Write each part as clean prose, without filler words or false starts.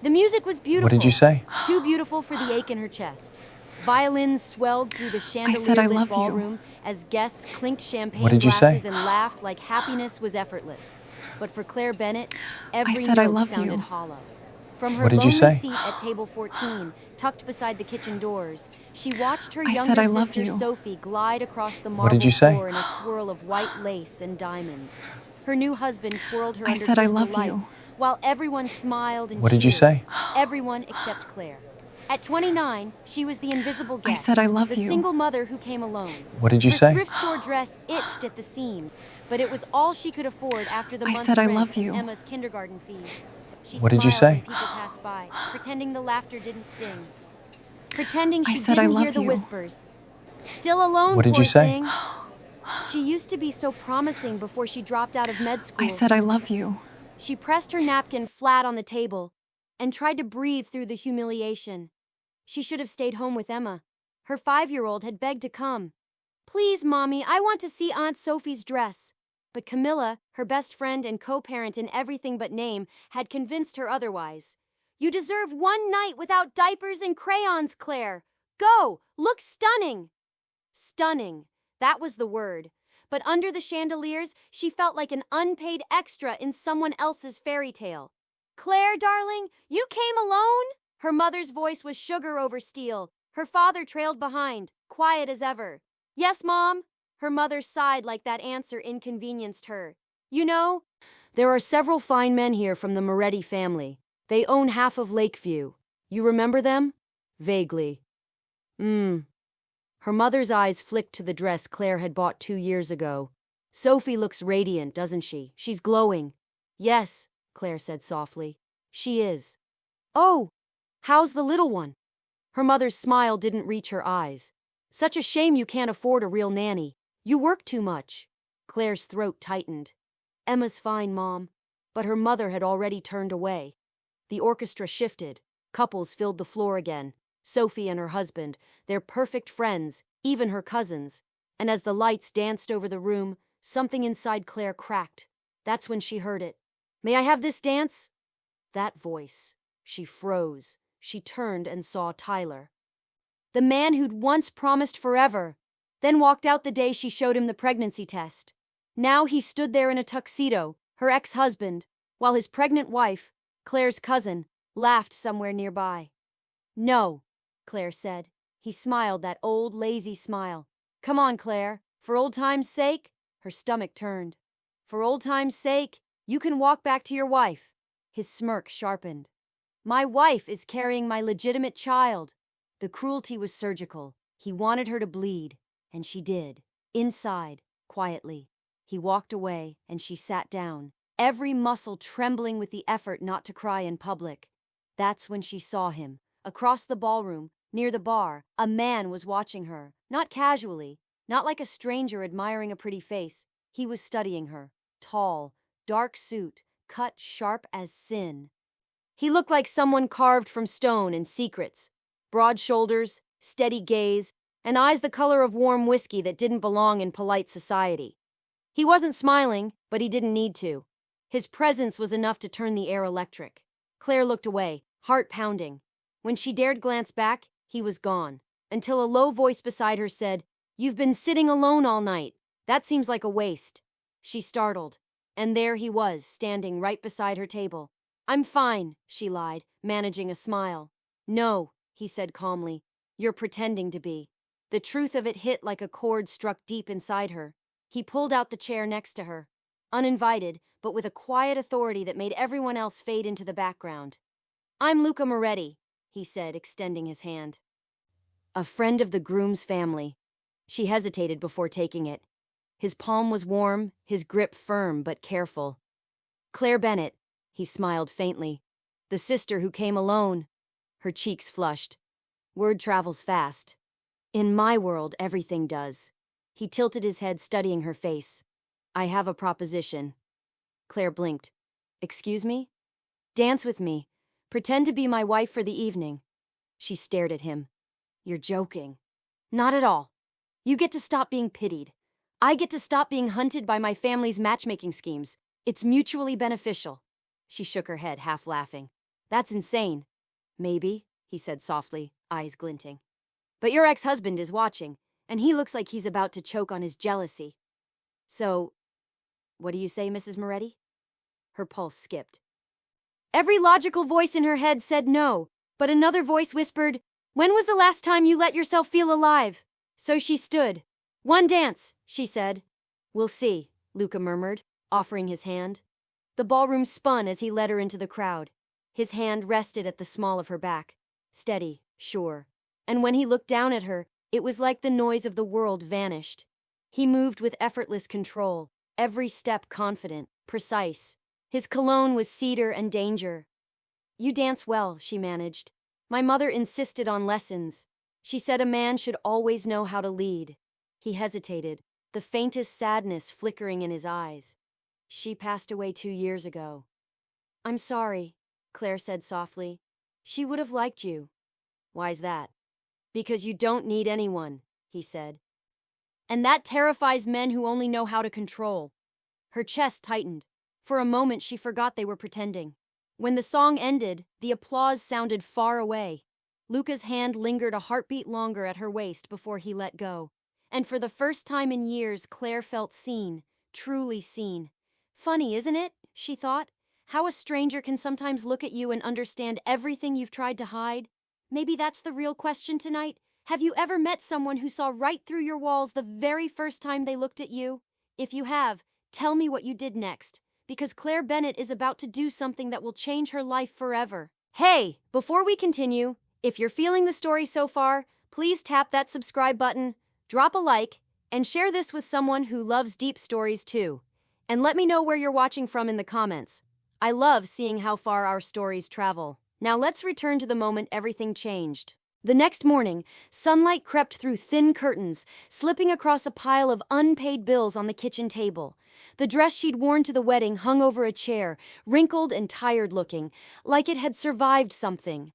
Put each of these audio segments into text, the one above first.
The music was beautiful. What did you say? Too beautiful for the ache in her chest. Violins swelled through the said I chandelier-lit love you. ballroom as guests clinked champagne What did you glasses say? and laughed like happiness was effortless. But for Claire Bennett, every said I note love sounded you. hollow. From her What did you lonely say? seat at table 14, tucked beside the kitchen doors, she watched her I said younger I love sister you. Sophie glide across the What did marble you say? floor in a swirl of white lace and diamonds. Her new husband twirled her I under said I crystal love you. lights, while everyone smiled and What did you cheered. say? Everyone except Claire. At 29, she was the invisible guest. I said I love the you. single mother who came alone. What did you Her say? thrift store dress itched at the seams, but it was all she could afford after the I month's said I rent love and you. Emma's kindergarten fees. She What did you smiled say? when people passed by, pretending the laughter didn't sting. Pretending I she said I didn't hear love the you. whispers. Still alone, What did poor you say? thing. She used to be so promising before she dropped out of med school. I said I love you. She pressed her napkin flat on the table and tried to breathe through the humiliation. She should have stayed home with Emma. Her 5-year-old had begged to come. "Please, Mommy, I want to see Aunt Sophie's dress." But Camilla, her best friend and co-parent in everything but name, had convinced her otherwise. "You deserve one night without diapers and crayons, Claire. Go, look stunning." Stunning, that was the word. But under the chandeliers, she felt like an unpaid extra in someone else's fairy tale. "Claire, darling, you came alone?" Her mother's voice was sugar over steel. Her father trailed behind, quiet as ever. "Yes, Mom." Her mother sighed like that answer inconvenienced her. "You know, there are several fine men here from the Moretti family. They own half of Lakeview. You remember them?" Vaguely. Her mother's eyes flicked to the dress Claire had bought 2 years ago. "Sophie looks radiant, doesn't she? She's glowing." "Yes," Claire said softly. "She is." "Oh, how's the little one?" Her mother's smile didn't reach her eyes. "Such a shame you can't afford a real nanny. You work too much." Claire's throat tightened. "Emma's fine, Mom." But her mother had already turned away. The orchestra shifted. Couples filled the floor again. Sophie and her husband, their perfect friends, even her cousins. And as the lights danced over the room, something inside Claire cracked. That's when she heard it. "May I have this dance?" That voice. She froze. She turned and saw Tyler. The man who'd once promised forever, then walked out the day she showed him the pregnancy test. Now he stood there in a tuxedo, her ex-husband, while his pregnant wife, Claire's cousin, laughed somewhere nearby. "No," Claire said. He smiled that old, lazy smile. "Come on, Claire. For old time's sake?" Her stomach turned. "For old time's sake, you can walk back to your wife." His smirk sharpened. "My wife is carrying my legitimate child." The cruelty was surgical. He wanted her to bleed, and she did. Inside, quietly. He walked away, and she sat down, every muscle trembling with the effort not to cry in public. That's when she saw him. Across the ballroom, near the bar, a man was watching her, not casually, not like a stranger admiring a pretty face. He was studying her. Tall, dark suit, cut sharp as sin. He looked like someone carved from stone in Secrets. Broad shoulders, steady gaze, and eyes the color of warm whiskey that didn't belong in polite society. He wasn't smiling, but he didn't need to. His presence was enough to turn the air electric. Claire looked away, heart pounding. When she dared glance back, he was gone, until a low voice beside her said, "You've been sitting alone all night. That seems like a waste." She startled, and there he was, standing right beside her table. "I'm fine," she lied, managing a smile. "No," he said calmly, "you're pretending to be." The truth of it hit like a chord struck deep inside her. He pulled out the chair next to her, uninvited, but with a quiet authority that made everyone else fade into the background. "I'm Luca Moretti," he said, extending his hand. "A friend of the groom's family." She hesitated before taking it. His palm was warm, his grip firm but careful. "Claire Bennett," he smiled faintly. "The sister who came alone." Her cheeks flushed. "Word travels fast." "In my world, everything does." He tilted his head, studying her face. "I have a proposition." Claire blinked. "Excuse me?" "Dance with me. Pretend to be my wife for the evening." She stared at him. "You're joking." "Not at all. You get to stop being pitied. I get to stop being hunted by my family's matchmaking schemes. It's mutually beneficial." She shook her head, half laughing. That's insane. Maybe, he said softly, eyes glinting. But your ex-husband is watching, and he looks like he's about to choke on his jealousy. So, what do you say, Mrs. Moretti? Her pulse skipped. Every logical voice in her head said no, but another voice whispered, "When was the last time you let yourself feel alive?" So she stood. "One dance," she said. "We'll see," Luca murmured, offering his hand. The ballroom spun as he led her into the crowd. His hand rested at the small of her back. Steady, sure. And when he looked down at her, it was like the noise of the world vanished. He moved with effortless control, every step confident, precise. His cologne was cedar and danger. "You dance well," she managed. "My mother insisted on lessons. She said a man should always know how to lead." He hesitated, the faintest sadness flickering in his eyes. "She passed away 2 years ago." "I'm sorry," Claire said softly. "She would have liked you." "Why's that?" "Because you don't need anyone," he said. "And that terrifies men who only know how to control." Her chest tightened. For a moment she forgot they were pretending. When the song ended, the applause sounded far away. Luca's hand lingered a heartbeat longer at her waist before he let go. And for the first time in years, Claire felt seen, truly seen. Funny, isn't it? She thought. How a stranger can sometimes look at you and understand everything you've tried to hide. Maybe that's the real question tonight. Have you ever met someone who saw right through your walls the very first time they looked at you? If you have, tell me what you did next. Because Claire Bennett is about to do something that will change her life forever. Hey, before we continue, if you're feeling the story so far, please tap that subscribe button, drop a like, and share this with someone who loves deep stories too. And let me know where you're watching from in the comments. I love seeing how far our stories travel. Now let's return to the moment everything changed. The next morning, sunlight crept through thin curtains, slipping across a pile of unpaid bills on the kitchen table. The dress she'd worn to the wedding hung over a chair, wrinkled and tired-looking, like it had survived something.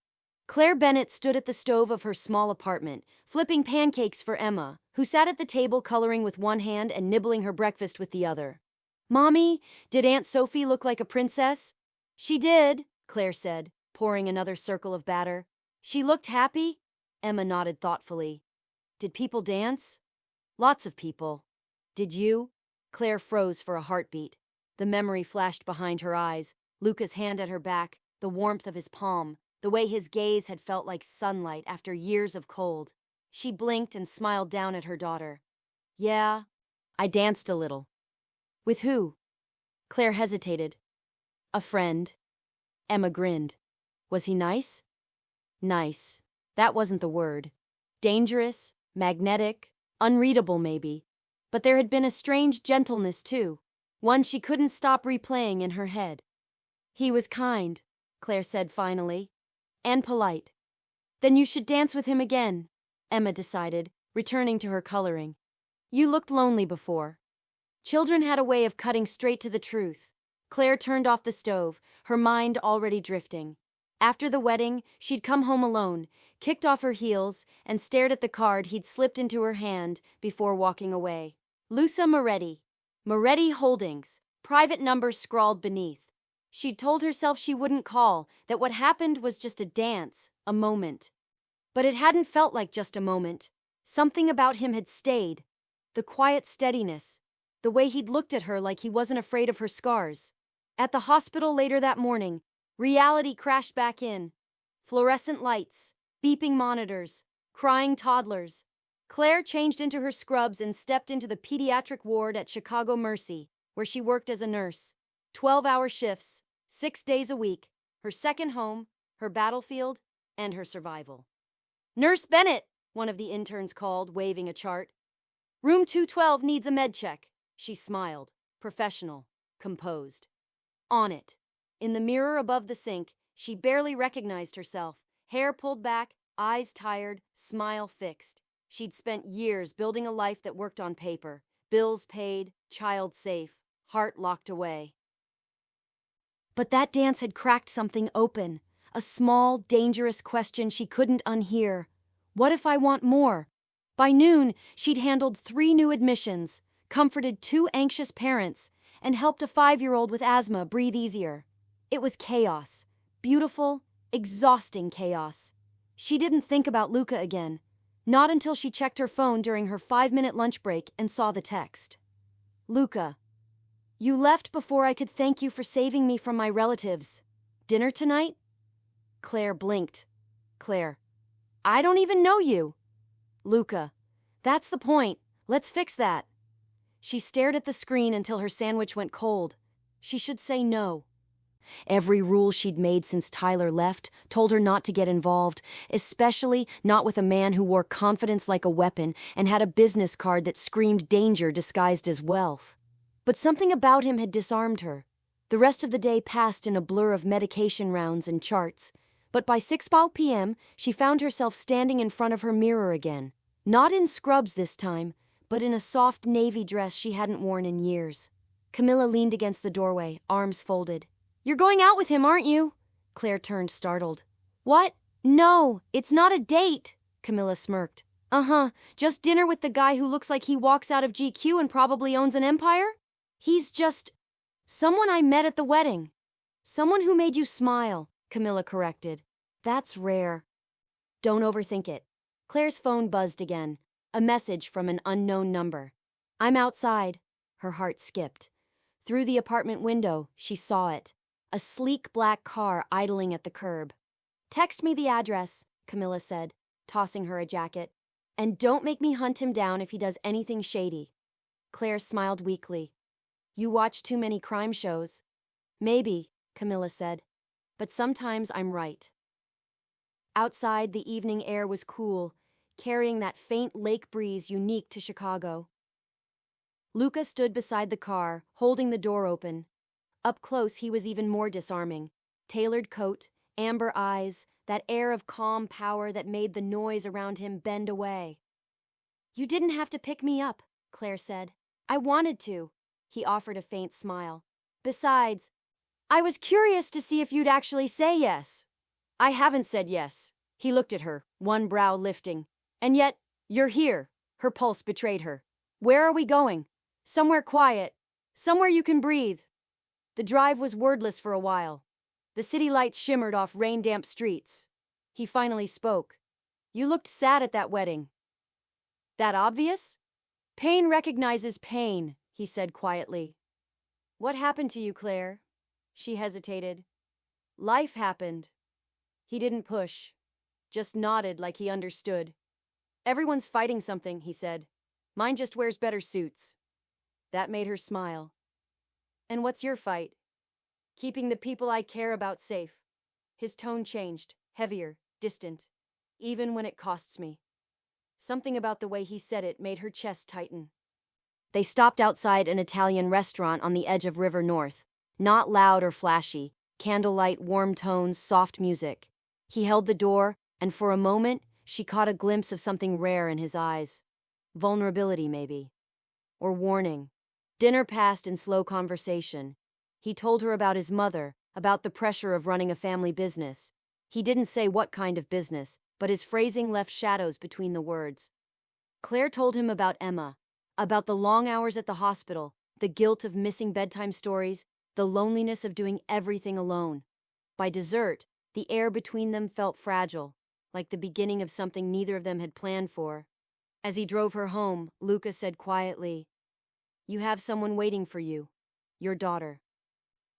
Claire Bennett stood at the stove of her small apartment, flipping pancakes for Emma, who sat at the table coloring with one hand and nibbling her breakfast with the other. "Mommy, did Aunt Sophie look like a princess?" "She did," Claire said, pouring another circle of batter. "She looked happy?" Emma nodded thoughtfully. "Did people dance?" "Lots of people." "Did you?" Claire froze for a heartbeat. The memory flashed behind her eyes, Luca's hand at her back, the warmth of his palm, the way his gaze had felt like sunlight after years of cold. She blinked and smiled down at her daughter. "Yeah, I danced a little." "With who?" Claire hesitated. "A friend." Emma grinned. "Was he nice?" "Nice. That wasn't the word. Dangerous, magnetic, unreadable maybe. But there had been a strange gentleness too, one she couldn't stop replaying in her head. "He was kind," Claire said finally, "and polite." "Then you should dance with him again," Emma decided, returning to her coloring. "You looked lonely before." Children had a way of cutting straight to the truth. Claire turned off the stove, her mind already drifting. After the wedding, she'd come home alone, kicked off her heels, and stared at the card he'd slipped into her hand before walking away. Luca Moretti. Moretti Holdings. Private number scrawled beneath. She'd told herself she wouldn't call, that what happened was just a dance, a moment. But it hadn't felt like just a moment. Something about him had stayed. The quiet steadiness. The way he'd looked at her like he wasn't afraid of her scars. At the hospital later that morning, reality crashed back in. Fluorescent lights, beeping monitors, crying toddlers. Claire changed into her scrubs and stepped into the pediatric ward at Chicago Mercy, where she worked as a nurse. 12-hour shifts, 6 days a week, her second home, her battlefield, and her survival. "Nurse Bennett," one of the interns called, waving a chart. "Room 212 needs a med check." She smiled, professional, composed. On it. In the mirror above the sink, she barely recognized herself, hair pulled back, eyes tired, smile fixed. She'd spent years building a life that worked on paper, bills paid, child safe, heart locked away. But that dance had cracked something open, a small, dangerous question she couldn't unhear. What if I want more? By noon, she'd handled 3 new admissions, comforted 2 anxious parents, and helped a 5-year-old with asthma breathe easier. It was chaos, beautiful Exhausting chaos. She didn't think about Luca again. Not until she checked her phone during her 5-minute lunch break and saw the text. Luca, you left before I could thank you for saving me from my relatives. Dinner tonight? Claire blinked. Claire, I don't even know you. Luca, that's the point. Let's fix that. She stared at the screen until her sandwich went cold. She should say no. Every rule she'd made since Tyler left told her not to get involved, especially not with a man who wore confidence like a weapon and had a business card that screamed danger disguised as wealth. But something about him had disarmed her. The rest of the day passed in a blur of medication rounds and charts, but by 6 p.m. she found herself standing in front of her mirror again. Not in scrubs this time, but in a soft navy dress she hadn't worn in years. Camilla leaned against the doorway, arms folded. You're going out with him, aren't you? Claire turned startled. What? No, it's not a date, Camilla smirked. Just dinner with the guy who looks like he walks out of GQ and probably owns an empire? He's just someone I met at the wedding. Someone who made you smile, Camilla corrected. That's rare. Don't overthink it. Claire's phone buzzed again. A message from an unknown number. I'm outside. Her heart skipped. Through the apartment window, she saw it. A sleek black car idling at the curb. Text me the address, Camilla said, tossing her a jacket. And don't make me hunt him down if he does anything shady. Claire smiled weakly. You watch too many crime shows. Maybe, Camilla said. But sometimes I'm right. Outside, the evening air was cool, carrying that faint lake breeze unique to Chicago. Luca stood beside the car, holding the door open. Up close, he was even more disarming. Tailored coat, amber eyes, that air of calm power that made the noise around him bend away. You didn't have to pick me up, Claire said. I wanted to. He offered a faint smile. Besides, I was curious to see if you'd actually say yes. I haven't said yes. He looked at her, one brow lifting. And yet, you're here. Her pulse betrayed her. Where are we going? Somewhere quiet. Somewhere you can breathe. The drive was wordless for a while. The city lights shimmered off rain-damp streets. He finally spoke. You looked sad at that wedding. That obvious? Pain recognizes pain, he said quietly. What happened to you, Claire? She hesitated. Life happened. He didn't push, just nodded like he understood. Everyone's fighting something, he said. Mine just wears better suits. That made her smile. And what's your fight? Keeping the people I care about safe. His tone changed, heavier, distant, even when it costs me. Something about the way he said it made her chest tighten. They stopped outside an Italian restaurant on the edge of River North. Not loud or flashy, candlelight, warm tones, soft music. He held the door, and for a moment, she caught a glimpse of something rare in his eyes. Vulnerability, maybe. Or warning. Dinner passed in slow conversation. He told her about his mother, about the pressure of running a family business. He didn't say what kind of business, but his phrasing left shadows between the words. Claire told him about Emma, about the long hours at the hospital, the guilt of missing bedtime stories, the loneliness of doing everything alone. By dessert, the air between them felt fragile, like the beginning of something neither of them had planned for. As he drove her home, Luca said quietly, You have someone waiting for you. Your daughter.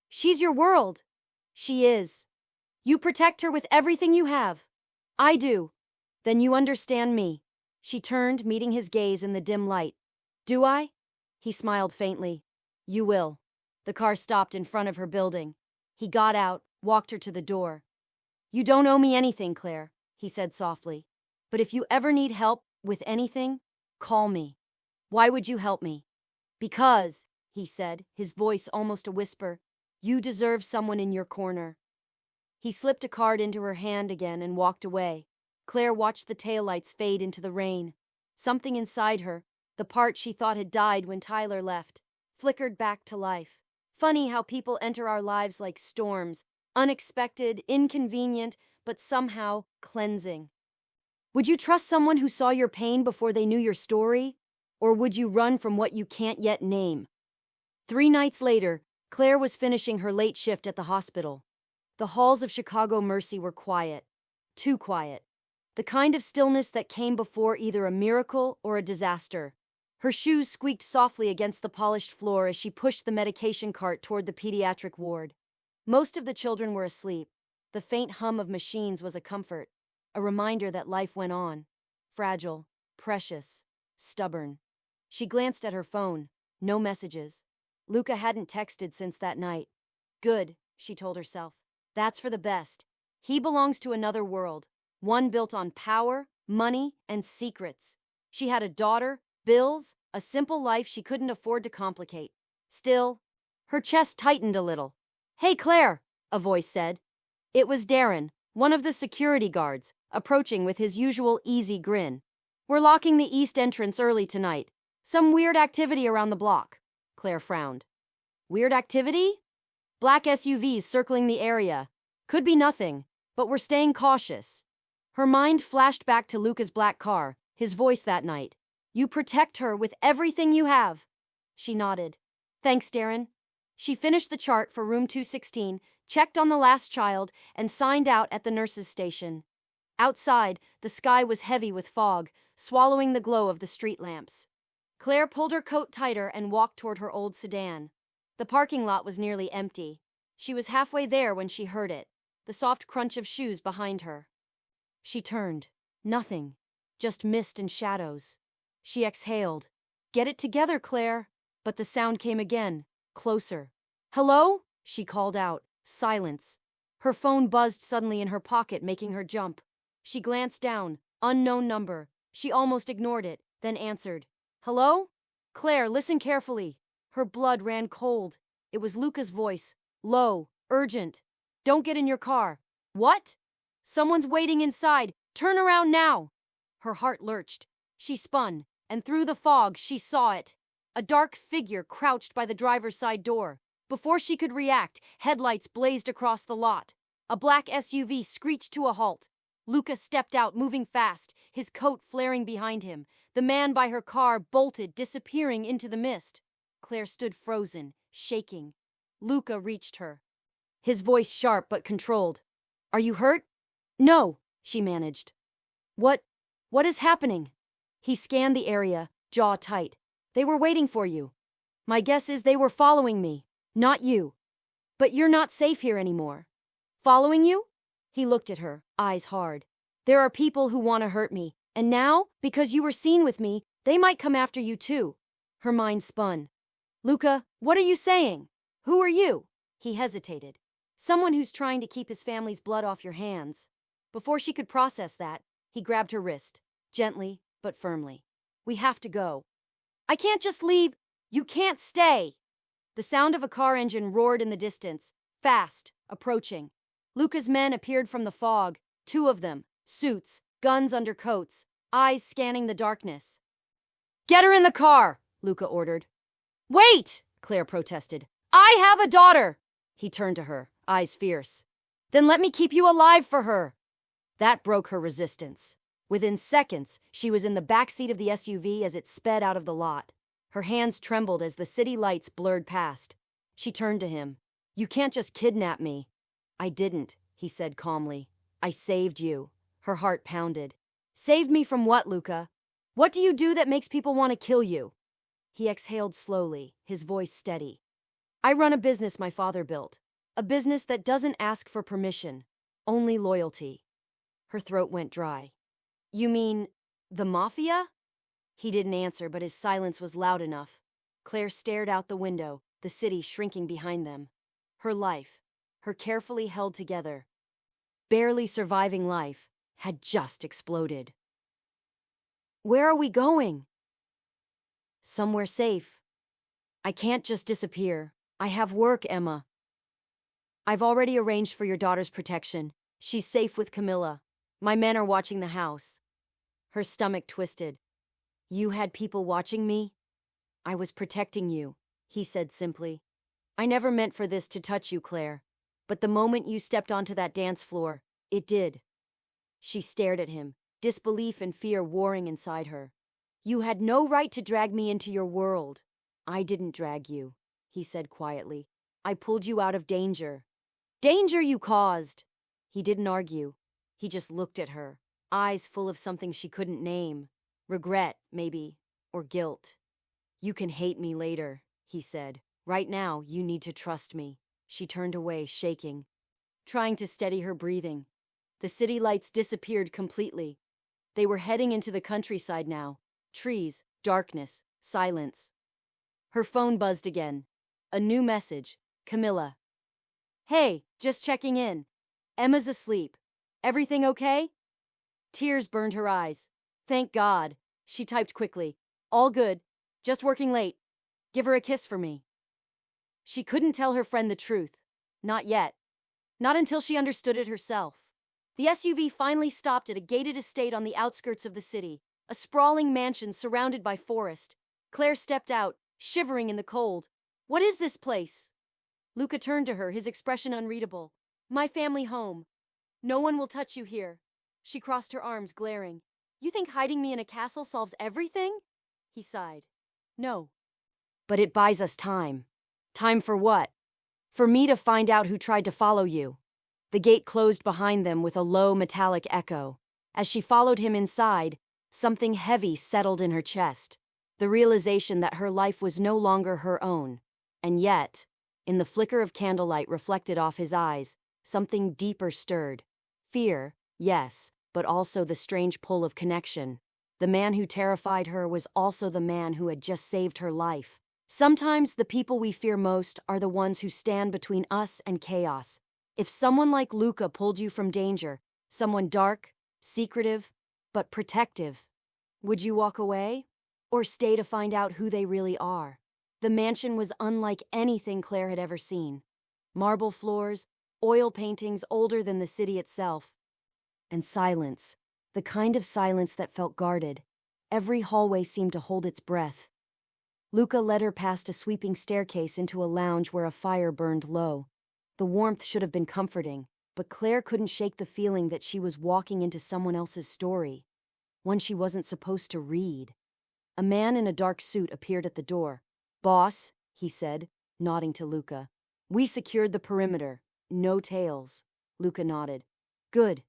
She's your world. She is. You protect her with everything you have. I do. Then you understand me. She turned, meeting his gaze in the dim light. Do I? He smiled faintly. You will. The car stopped in front of her building. He got out, walked her to the door. You don't owe me anything, Claire, he said softly. But if you ever need help with anything, call me. Why would you help me? Because, he said, his voice almost a whisper, you deserve someone in your corner. He slipped a card into her hand again and walked away. Claire watched the taillights fade into the rain. Something inside her, the part she thought had died when Tyler left, flickered back to life. Funny how people enter our lives like storms, unexpected, inconvenient, but somehow cleansing. Would you trust someone who saw your pain before they knew your story? Or would you run from what you can't yet name? 3 nights later, Claire was finishing her late shift at the hospital. The halls of Chicago Mercy were quiet. Too quiet. The kind of stillness that came before either a miracle or a disaster. Her shoes squeaked softly against the polished floor as she pushed the medication cart toward the pediatric ward. Most of the children were asleep. The faint hum of machines was a comfort, a reminder that life went on. Fragile, precious, stubborn. She glanced at her phone. No messages. Luca hadn't texted since that night. Good, she told herself. That's for the best. He belongs to another world, one built on power, money, and secrets. She had a daughter, bills, a simple life she couldn't afford to complicate. Still, her chest tightened a little. "Hey, Claire," a voice said. It was Darren, one of the security guards, approaching with his usual easy grin. "We're locking the east entrance early tonight. Some weird activity around the block." Claire frowned. Weird activity? Black SUVs circling the area. Could be nothing, but we're staying cautious. Her mind flashed back to Luca's black car, his voice that night. "You protect her with everything you have." She nodded. "Thanks, Darren." She finished the chart for room 216, checked on the last child, and signed out at the nurse's station. Outside, the sky was heavy with fog, swallowing the glow of the street lamps. Claire pulled her coat tighter and walked toward her old sedan. The parking lot was nearly empty. She was halfway there when she heard it, the soft crunch of shoes behind her. She turned. Nothing. Just mist and shadows. She exhaled. "Get it together, Claire." But the sound came again, closer. "Hello?" she called out. Silence. Her phone buzzed suddenly in her pocket, making her jump. She glanced down. Unknown number. She almost ignored it, then answered. "Hello?" "Claire, listen carefully." Her blood ran cold. It was Luca's voice. Low, urgent. "Don't get in your car." "What?" "Someone's waiting inside. Turn around now." Her heart lurched. She spun, and through the fog she saw it. A dark figure crouched by the driver's side door. Before she could react, headlights blazed across the lot. A black SUV screeched to a halt. Luca stepped out, moving fast, his coat flaring behind him. The man by her car bolted, disappearing into the mist. Claire stood frozen, shaking. Luca reached her. His voice sharp but controlled. "Are you hurt?" "No," she managed. What is happening?" He scanned the area, jaw tight. "They were waiting for you. My guess is they were following me, not you. But you're not safe here anymore." "Following you?" He looked at her, eyes hard. "There are people who want to hurt me, and now, because you were seen with me, they might come after you too." Her mind spun. "Luca, what are you saying? Who are you?" He hesitated. "Someone who's trying to keep his family's blood off your hands." Before she could process that, he grabbed her wrist, gently but firmly. "We have to go." "I can't just leave." "You can't stay." The sound of a car engine roared in the distance, fast, approaching. Luca's men appeared from the fog, 2 of them, suits, guns under coats, eyes scanning the darkness. "Get her in the car," Luca ordered. "Wait," Claire protested. "I have a daughter." He turned to her, eyes fierce. "Then let me keep you alive for her." That broke her resistance. Within seconds, she was in the backseat of the SUV as it sped out of the lot. Her hands trembled as the city lights blurred past. She turned to him. "You can't just kidnap me." "I didn't," he said calmly. "I saved you." Her heart pounded. "Saved me from what, Luca? What do you do that makes people want to kill you?" He exhaled slowly, his voice steady. "I run a business my father built. A business that doesn't ask for permission, only loyalty." Her throat went dry. "You mean the Mafia?" He didn't answer, but his silence was loud enough. Claire stared out the window, the city shrinking behind them. Her life, her carefully held together, barely surviving life, had just exploded. "Where are we going?" "Somewhere safe. I can't just disappear. I have work, Emma." "I've already arranged for your daughter's protection. She's safe with Camilla. My men are watching the house." Her stomach twisted. "You had people watching me?" "I was protecting you," he said simply. "I never meant for this to touch you, Claire. But the moment you stepped onto that dance floor, it did." She stared at him, disbelief and fear warring inside her. "You had no right to drag me into your world." "I didn't drag you," he said quietly. "I pulled you out of danger." Danger you caused. He didn't argue. He just looked at her, eyes full of something she couldn't name. Regret, maybe, or guilt. You can hate me later, he said. Right now, you need to trust me. She turned away, shaking, trying to steady her breathing. The city lights disappeared completely. They were heading into the countryside now. Trees, darkness, silence. Her phone buzzed again. A new message. Camilla. Hey, just checking in. Emma's asleep. Everything okay? Tears burned her eyes. Thank God. She typed quickly. All good. Just working late. Give her a kiss for me. She couldn't tell her friend the truth. Not yet. Not until she understood it herself. The SUV finally stopped at a gated estate on the outskirts of the city, a sprawling mansion surrounded by forest. Claire stepped out, shivering in the cold. What is this place? Luca turned to her, his expression unreadable. My family home. No one will touch you here. She crossed her arms, glaring. You think hiding me in a castle solves everything? He sighed. No. But it buys us time. Time for what? For me to find out who tried to follow you. The gate closed behind them with a low metallic echo. As she followed him inside, something heavy settled in her chest. The realization that her life was no longer her own. And yet, in the flicker of candlelight reflected off his eyes, something deeper stirred. Fear, yes, but also the strange pull of connection. The man who terrified her was also the man who had just saved her life. Sometimes the people we fear most are the ones who stand between us and chaos. If someone like Luca pulled you from danger, someone dark, secretive, but protective, would you walk away? Or stay to find out who they really are? The mansion was unlike anything Claire had ever seen. Marble floors, oil paintings older than the city itself. And silence, the kind of silence that felt guarded. Every hallway seemed to hold its breath. Luca led her past a sweeping staircase into a lounge where a fire burned low. The warmth should have been comforting, but Claire couldn't shake the feeling that she was walking into someone else's story, one she wasn't supposed to read. A man in a dark suit appeared at the door. Boss, he said, nodding to Luca. We secured the perimeter. No tails. Luca nodded. Good.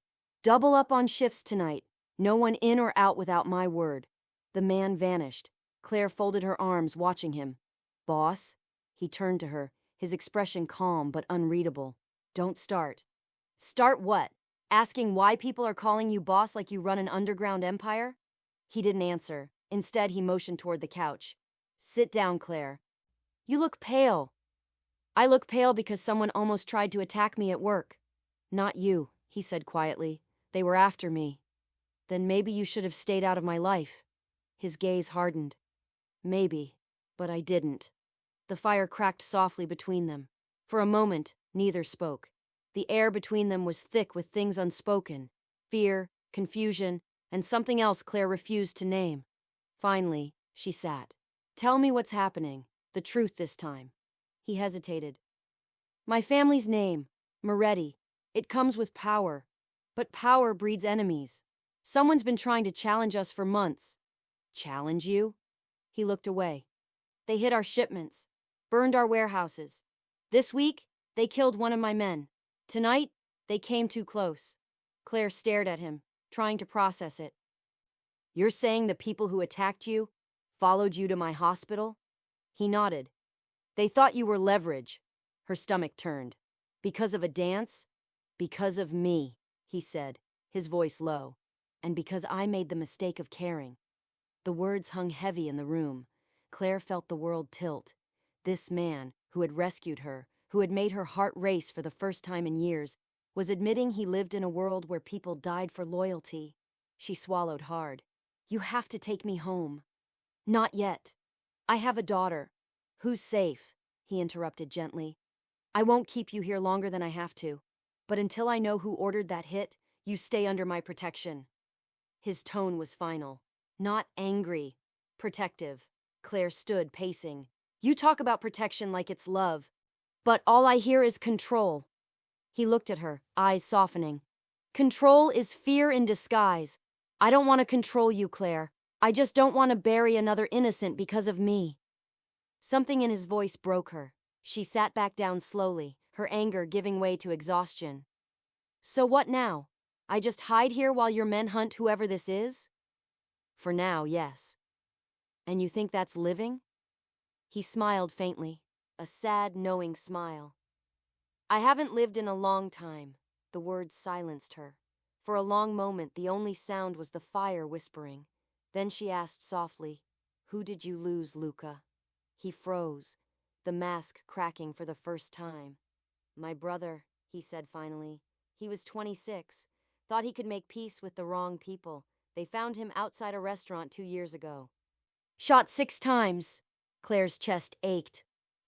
Double up on shifts tonight. No one in or out without my word. The man vanished. Claire folded her arms, watching him. Boss? He turned to her, his expression calm but unreadable. Don't start. Start what? Asking why people are calling you boss like you run an underground empire? He didn't answer. Instead, he motioned toward the couch. Sit down, Claire. You look pale. I look pale because someone almost tried to attack me at work. Not you, he said quietly. They were after me. Then maybe you should have stayed out of my life. His gaze hardened. Maybe, but I didn't. The fire cracked softly between them. For a moment, neither spoke. The air between them was thick with things unspoken. Fear, confusion, and something else Claire refused to name. Finally, she sat. Tell me what's happening. The truth this time. He hesitated. My family's name, Moretti. It comes with power. But power breeds enemies. Someone's been trying to challenge us for months. Challenge you? He looked away. They hid our shipments, burned our warehouses. This week, they killed one of my men. Tonight, they came too close. Claire stared at him, trying to process it. You're saying the people who attacked you followed you to my hospital? He nodded. They thought you were leverage. Her stomach turned. Because of a dance? Because of me, he said, his voice low. And because I made the mistake of caring. The words hung heavy in the room. Claire felt the world tilt. This man, who had rescued her, who had made her heart race for the first time in years, was admitting he lived in a world where people died for loyalty. She swallowed hard. You have to take me home. Not yet. I have a daughter. Who's safe? He interrupted gently. I won't keep you here longer than I have to. But until I know who ordered that hit, you stay under my protection. His tone was final. Not angry. Protective. Claire stood, pacing. You talk about protection like it's love. But all I hear is control. He looked at her, eyes softening. Control is fear in disguise. I don't want to control you, Claire. I just don't want to bury another innocent because of me. Something in his voice broke her. She sat back down slowly, her anger giving way to exhaustion. So what now? I just hide here while your men hunt whoever this is? For now, yes. And you think that's living? He smiled faintly, a sad, knowing smile. I haven't lived in a long time. The words silenced her. For a long moment, the only sound was the fire whispering. Then she asked softly, "Who did you lose, Luca?" He froze, the mask cracking for the first time. "My brother," he said finally. He was 26, thought he could make peace with the wrong people. They found him outside a restaurant 2 years ago. Shot 6 times. Claire's chest ached.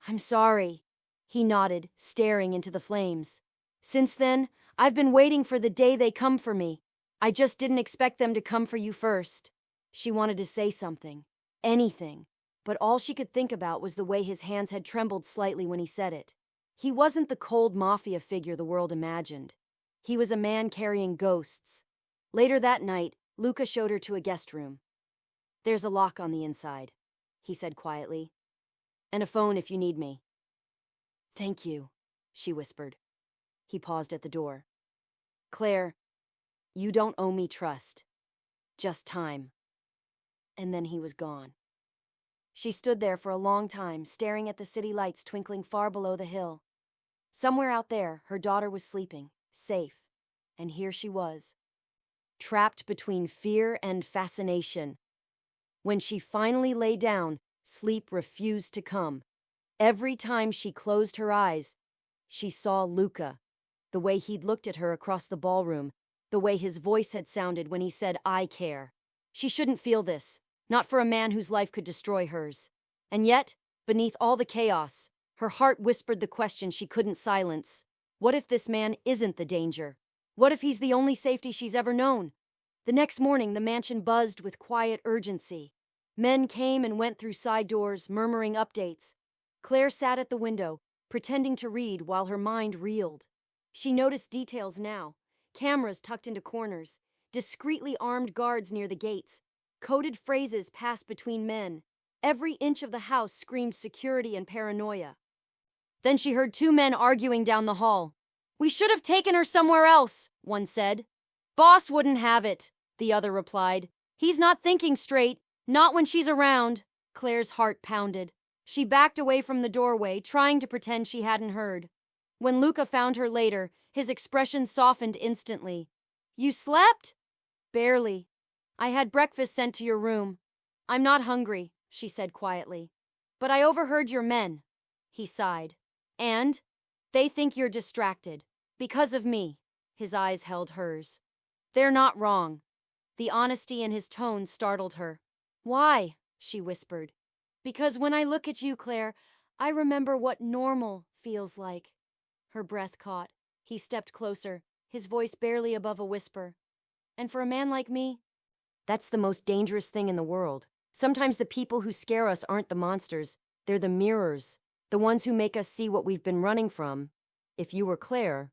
"I'm sorry." He nodded, staring into the flames. "Since then, I've been waiting for the day they come for me. I just didn't expect them to come for you first." She wanted to say something, anything, but all she could think about was the way his hands had trembled slightly when he said it. He wasn't the cold mafia figure the world imagined. He was a man carrying ghosts. Later that night, Luca showed her to a guest room. "There's a lock on the inside," he said quietly. "And a phone if you need me." "Thank you," she whispered. He paused at the door. "Claire, you don't owe me trust. Just time." And then he was gone. She stood there for a long time, staring at the city lights twinkling far below the hill. Somewhere out there, her daughter was sleeping, safe. And here she was, trapped between fear and fascination. When she finally lay down, sleep refused to come. Every time she closed her eyes, she saw Luca, the way he'd looked at her across the ballroom, the way his voice had sounded when he said, "I care." She shouldn't feel this, not for a man whose life could destroy hers. And yet, beneath all the chaos, her heart whispered the question she couldn't silence. What if this man isn't the danger? What if he's the only safety she's ever known? The next morning, the mansion buzzed with quiet urgency. Men came and went through side doors, murmuring updates. Claire sat at the window, pretending to read while her mind reeled. She noticed details now. Cameras tucked into corners, discreetly armed guards near the gates. Coded phrases passed between men. Every inch of the house screamed security and paranoia. Then she heard 2 men arguing down the hall. "We should have taken her somewhere else," one said. "Boss wouldn't have it," the other replied. "He's not thinking straight, not when she's around." Claire's heart pounded. She backed away from the doorway, trying to pretend she hadn't heard. When Luca found her later, his expression softened instantly. "You slept?" "Barely. I had breakfast sent to your room." "I'm not hungry," she said quietly. "But I overheard your men." He sighed. "And? They think you're distracted. Because of me." His eyes held hers. "They're not wrong." The honesty in his tone startled her. "Why?" she whispered. "Because when I look at you, Claire, I remember what normal feels like." Her breath caught. He stepped closer, his voice barely above a whisper. "And for a man like me, that's the most dangerous thing in the world. Sometimes the people who scare us aren't the monsters, they're the mirrors, the ones who make us see what we've been running from. If you were Claire,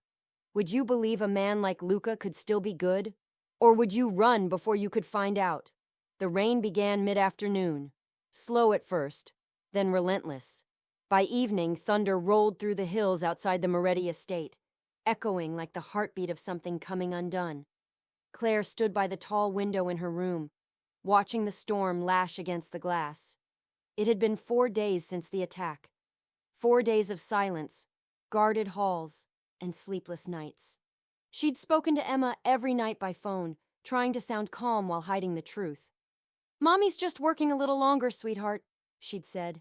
would you believe a man like Luca could still be good? Or would you run before you could find out?" The rain began mid-afternoon, slow at first, then relentless. By evening, thunder rolled through the hills outside the Moretti estate, echoing like the heartbeat of something coming undone. Claire stood by the tall window in her room, watching the storm lash against the glass. It had been 4 days since the attack. 4 days of silence, guarded halls, and sleepless nights. She'd spoken to Emma every night by phone, trying to sound calm while hiding the truth. "Mommy's just working a little longer, sweetheart," she'd said.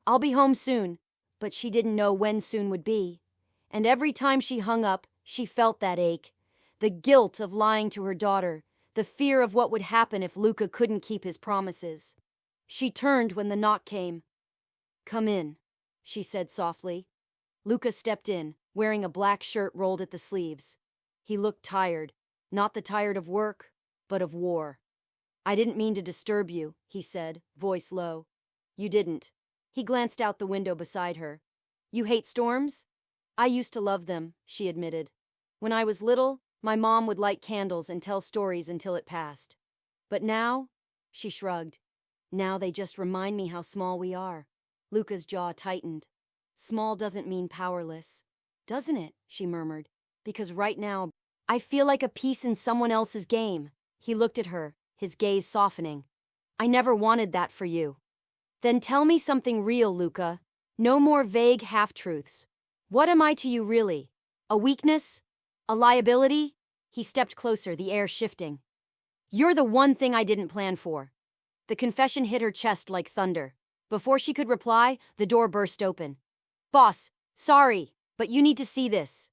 "I'll be home soon," but she didn't know when soon would be. And every time she hung up, she felt that ache. The guilt of lying to her daughter, the fear of what would happen if Luca couldn't keep his promises. She turned when the knock came. "Come in," she said softly. Luca stepped in, wearing a black shirt rolled at the sleeves. He looked tired, not the tired of work, but of war. "I didn't mean to disturb you," he said, voice low. "You didn't." He glanced out the window beside her. "You hate storms?" "I used to love them," she admitted. "When I was little, my mom would light candles and tell stories until it passed. But now," she shrugged, "now they just remind me how small we are." Luca's jaw tightened. Small doesn't mean powerless. Doesn't it? She murmured. Because right now, I feel like a piece in someone else's game. He looked at her, his gaze softening. I never wanted that for you. Then tell me something real, Luca. No more vague half-truths. What am I to you really? A weakness? A liability? He stepped closer, the air shifting. You're the one thing I didn't plan for. The confession hit her chest like thunder. Before she could reply, the door burst open. Boss, sorry, but you need to see this.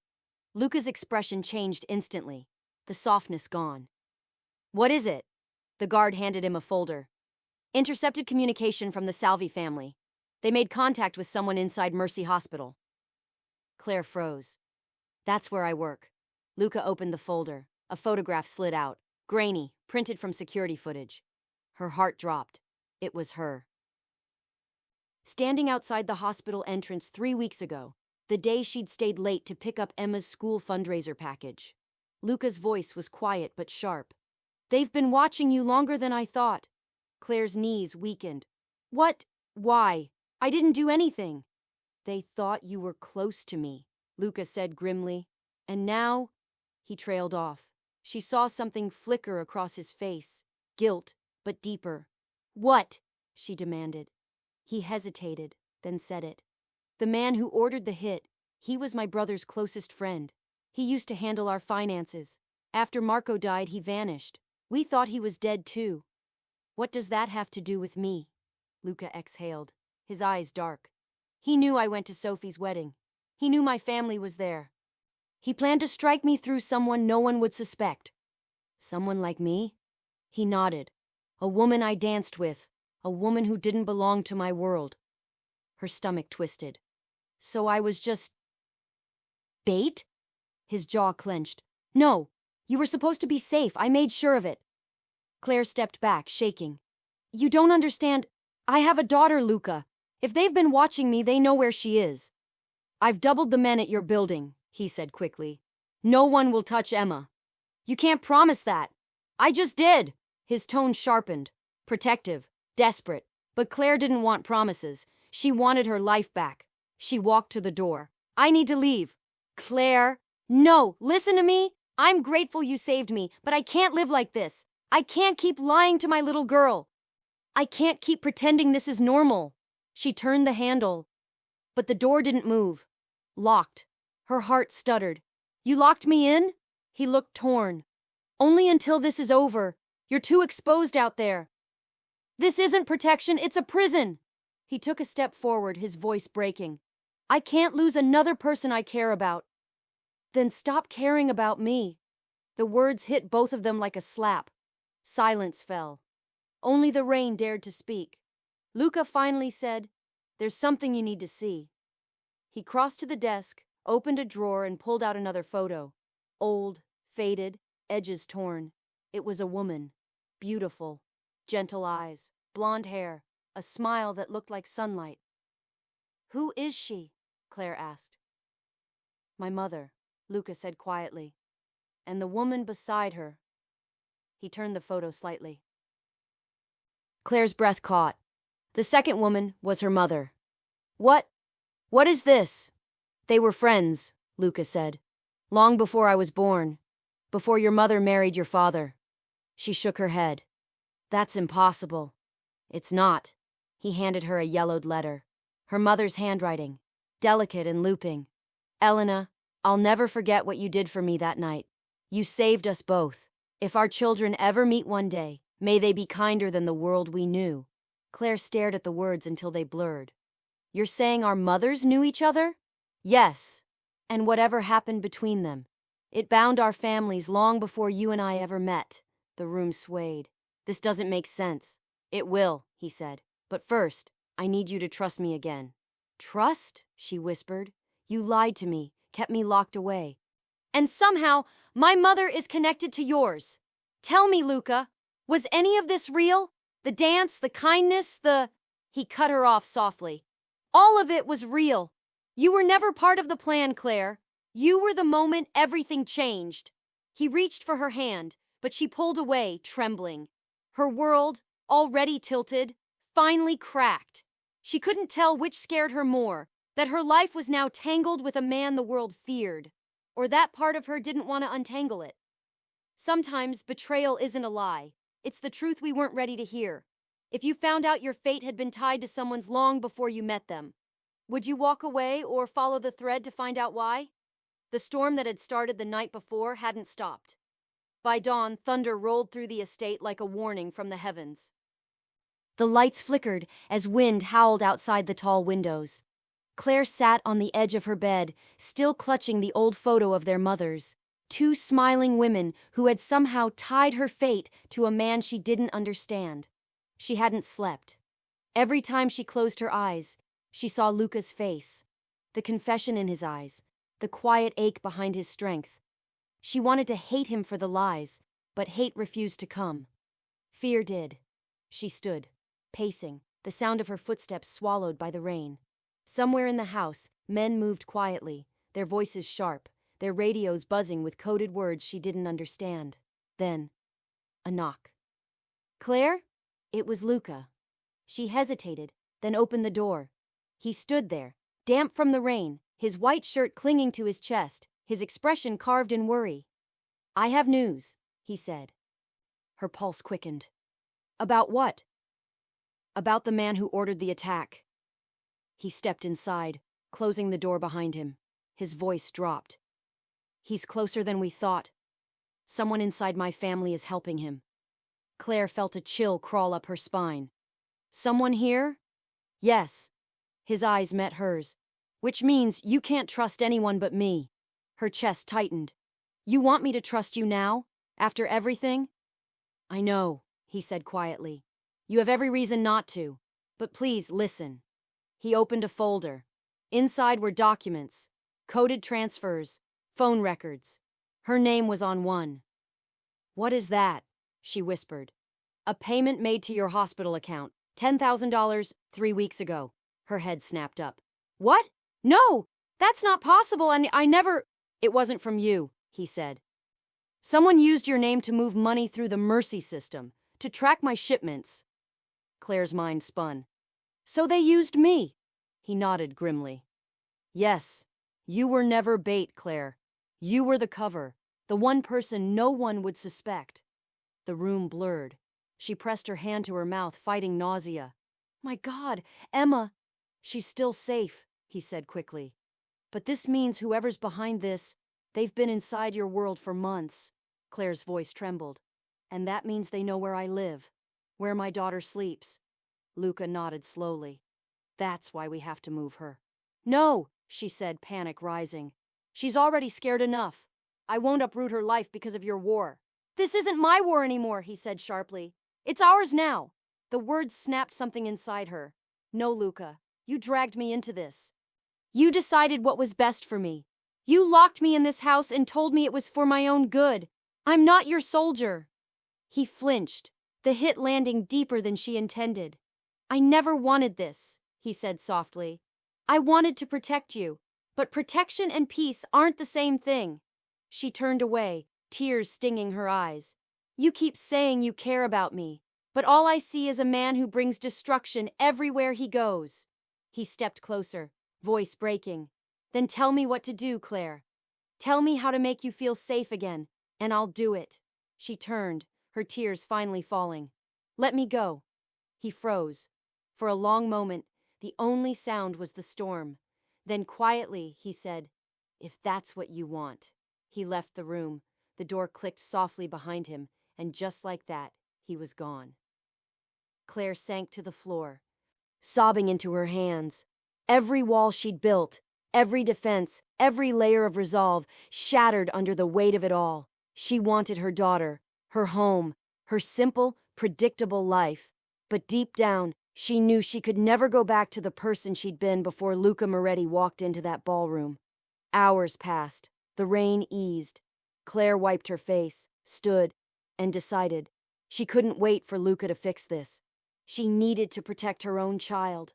Luca's expression changed instantly, the softness gone. What is it? The guard handed him a folder. Intercepted communication from the Salvi family. They made contact with someone inside Mercy Hospital. Claire froze. That's where I work. Luca opened the folder. A photograph slid out, grainy, printed from security footage. Her heart dropped. It was her. Standing outside the hospital entrance 3 weeks ago, the day she'd stayed late to pick up Emma's school fundraiser package. Luca's voice was quiet but sharp. They've been watching you longer than I thought. Claire's knees weakened. What? Why? I didn't do anything. They thought you were close to me, Luca said grimly. And now? He trailed off. She saw something flicker across his face. Guilt, but deeper. What? She demanded. He hesitated, then said it. The man who ordered the hit, he was my brother's closest friend. He used to handle our finances. After Marco died, he vanished. We thought he was dead too. What does that have to do with me? Luca exhaled, his eyes dark. He knew I went to Sophie's wedding. He knew my family was there. He planned to strike me through someone no one would suspect. Someone like me? He nodded. A woman I danced with. A woman who didn't belong to my world. Her stomach twisted. So I was just... bait? His jaw clenched. No, you were supposed to be safe. I made sure of it. Claire stepped back, shaking. You don't understand. I have a daughter, Luca. If they've been watching me, they know where she is. I've doubled the men at your building, he said quickly. No one will touch Emma. You can't promise that. I just did. His tone sharpened. Protective. Desperate. But Claire didn't want promises. She wanted her life back. She walked to the door. I need to leave. Claire. No, listen to me. I'm grateful you saved me, but I can't live like this. I can't keep lying to my little girl. I can't keep pretending this is normal. She turned the handle. But the door didn't move. Locked. Her heart stuttered. You locked me in? He looked torn. Only until this is over. You're too exposed out there. This isn't protection, it's a prison. He took a step forward, his voice breaking. I can't lose another person I care about. Then stop caring about me. The words hit both of them like a slap. Silence fell. Only the rain dared to speak. Luca finally said, There's something you need to see. He crossed to the desk, opened a drawer, and pulled out another photo. Old, faded, edges torn. It was a woman. Beautiful. Gentle eyes, blonde hair, a smile that looked like sunlight. Who is she? Claire asked. My mother, Luca said quietly. And the woman beside her. He turned the photo slightly. Claire's breath caught. The second woman was her mother. What is this? They were friends, Luca said. Long before I was born. Before your mother married your father. She shook her head. That's impossible. It's not. He handed her a yellowed letter. Her mother's handwriting. Delicate and looping. Elena, I'll never forget what you did for me that night. You saved us both. If our children ever meet one day, may they be kinder than the world we knew. Claire stared at the words until they blurred. You're saying our mothers knew each other? Yes. And whatever happened between them. It bound our families long before you and I ever met. The room swayed. This doesn't make sense. It will, he said. But first, I need you to trust me again. Trust? She whispered. You lied to me, kept me locked away. And somehow, my mother is connected to yours. Tell me, Luca, was any of this real? The dance, the kindness, He cut her off softly. All of it was real. You were never part of the plan, Claire. You were the moment everything changed. He reached for her hand, but she pulled away, trembling. Her world, already tilted, finally cracked. She couldn't tell which scared her more, That her life was now tangled with a man the world feared, or that part of her didn't want to untangle it. Sometimes betrayal isn't a lie, it's the truth we weren't ready to hear. If you found out your fate had been tied to someone's long before you met them, would you walk away or follow the thread to find out why? The storm that had started the night before hadn't stopped. By dawn, thunder rolled through the estate like a warning from the heavens. The lights flickered as wind howled outside the tall windows. Claire sat on the edge of her bed, still clutching the old photo of their mothers, two smiling women who had somehow tied her fate to a man she didn't understand. She hadn't slept. Every time she closed her eyes, she saw Luca's face, the confession in his eyes, the quiet ache behind his strength. She wanted to hate him for the lies, but hate refused to come. Fear did. She stood, pacing, the sound of her footsteps swallowed by the rain. Somewhere in the house, men moved quietly, their voices sharp, their radios buzzing with coded words she didn't understand. Then, a knock. "Claire?" It was Luca. She hesitated, then opened the door. He stood there, damp from the rain, his white shirt clinging to his chest, his expression carved in worry. "I have news," he said. Her pulse quickened. "About what?" "About the man who ordered the attack." He stepped inside, closing the door behind him. His voice dropped. "He's closer than we thought. Someone inside my family is helping him." Claire felt a chill crawl up her spine. "Someone here?" "Yes." His eyes met hers. "Which means you can't trust anyone but me." Her chest tightened. "You want me to trust you now? After everything?" "I know," he said quietly. "You have every reason not to. But please, listen." He opened a folder. Inside were documents, coded transfers, phone records. Her name was on one. "What is that?" she whispered. "A payment made to your hospital account. $10,000 3 weeks ago." Her head snapped up. "What? No! That's not possible, and I never—" "It wasn't from you," he said. "Someone used your name to move money through the Mercy system, to track my shipments." Claire's mind spun. "So they used me?" He nodded grimly. "Yes. You were never bait, Claire. You were the cover, the one person no one would suspect." The room blurred. She pressed her hand to her mouth, fighting nausea. "My God, Emma!" "She's still safe," he said quickly. "But this means whoever's behind this, they've been inside your world for months." Claire's voice trembled. "And that means they know where I live, where my daughter sleeps." Luca nodded slowly. "That's why we have to move her." "No," she said, panic rising. "She's already scared enough. I won't uproot her life because of your war." "This isn't my war anymore," he said sharply. "It's ours now." The words snapped something inside her. "No, Luca, you dragged me into this. You decided what was best for me. You locked me in this house and told me it was for my own good. I'm not your soldier." He flinched, the hit landing deeper than she intended. "I never wanted this," he said softly. "I wanted to protect you, but protection and peace aren't the same thing." She turned away, tears stinging her eyes. "You keep saying you care about me, but all I see is a man who brings destruction everywhere he goes." He stepped closer, voice breaking. "Then tell me what to do, Claire. Tell me how to make you feel safe again, and I'll do it." She turned, her tears finally falling. "Let me go." He froze. For a long moment, the only sound was the storm. Then quietly, he said, "If that's what you want." He left the room. The door clicked softly behind him, and just like that, he was gone. Claire sank to the floor, sobbing into her hands. Every wall she'd built, every defense, every layer of resolve, shattered under the weight of it all. She wanted her daughter, her home, her simple, predictable life. But deep down, she knew she could never go back to the person she'd been before Luca Moretti walked into that ballroom. Hours passed. The rain eased. Claire wiped her face, stood, and decided she couldn't wait for Luca to fix this. She needed to protect her own child.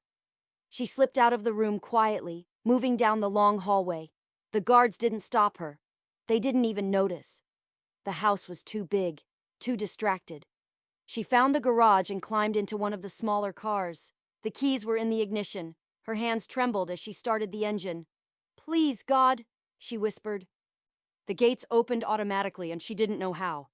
She slipped out of the room quietly, moving down the long hallway. The guards didn't stop her. They didn't even notice. The house was too big, too distracted. She found the garage and climbed into one of the smaller cars. The keys were in the ignition. Her hands trembled as she started the engine. "Please, God," she whispered. The gates opened automatically and she didn't know how.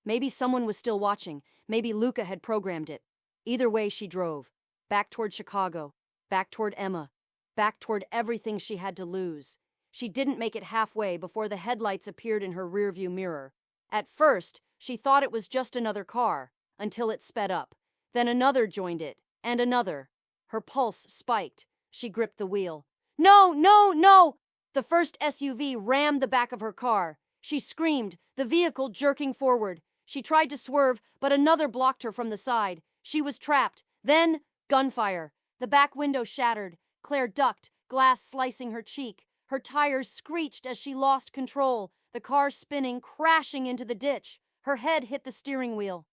Maybe someone was still watching. Maybe Luca had programmed it. Either way, she drove. Back toward Chicago. Back toward Emma. Back toward everything she had to lose. She didn't make it halfway before the headlights appeared in her rearview mirror. At first, she thought it was just another car, until it sped up. Then another joined it, and another. Her pulse spiked. She gripped the wheel. "No, no, no!" The first SUV rammed the back of her car. She screamed, the vehicle jerking forward. She tried to swerve, but another blocked her from the side. She was trapped. Then, gunfire. The back window shattered. Claire ducked, glass slicing her cheek. Her tires screeched as she lost control, the car spinning, crashing into the ditch. Her head hit the steering wheel.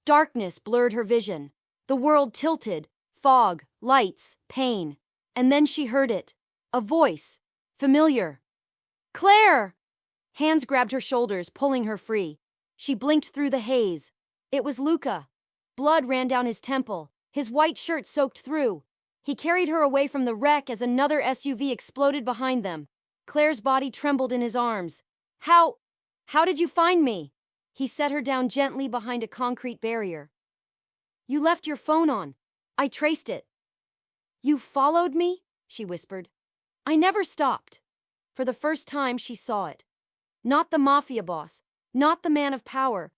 Darkness blurred her vision. The world tilted. Fog, lights, pain. And then she heard it. A voice. Familiar. "Claire!" Hands grabbed her shoulders, pulling her free. She blinked through the haze. It was Luca. Blood ran down his temple, his white shirt soaked through. He carried her away from the wreck as another SUV exploded behind them. Claire's body trembled in his arms. How did you find me?" He set her down gently behind a concrete barrier. "You left your phone on. I traced it." "You followed me?" she whispered. "I never stopped." For the first time, she saw it. Not the mafia boss, not the man of power,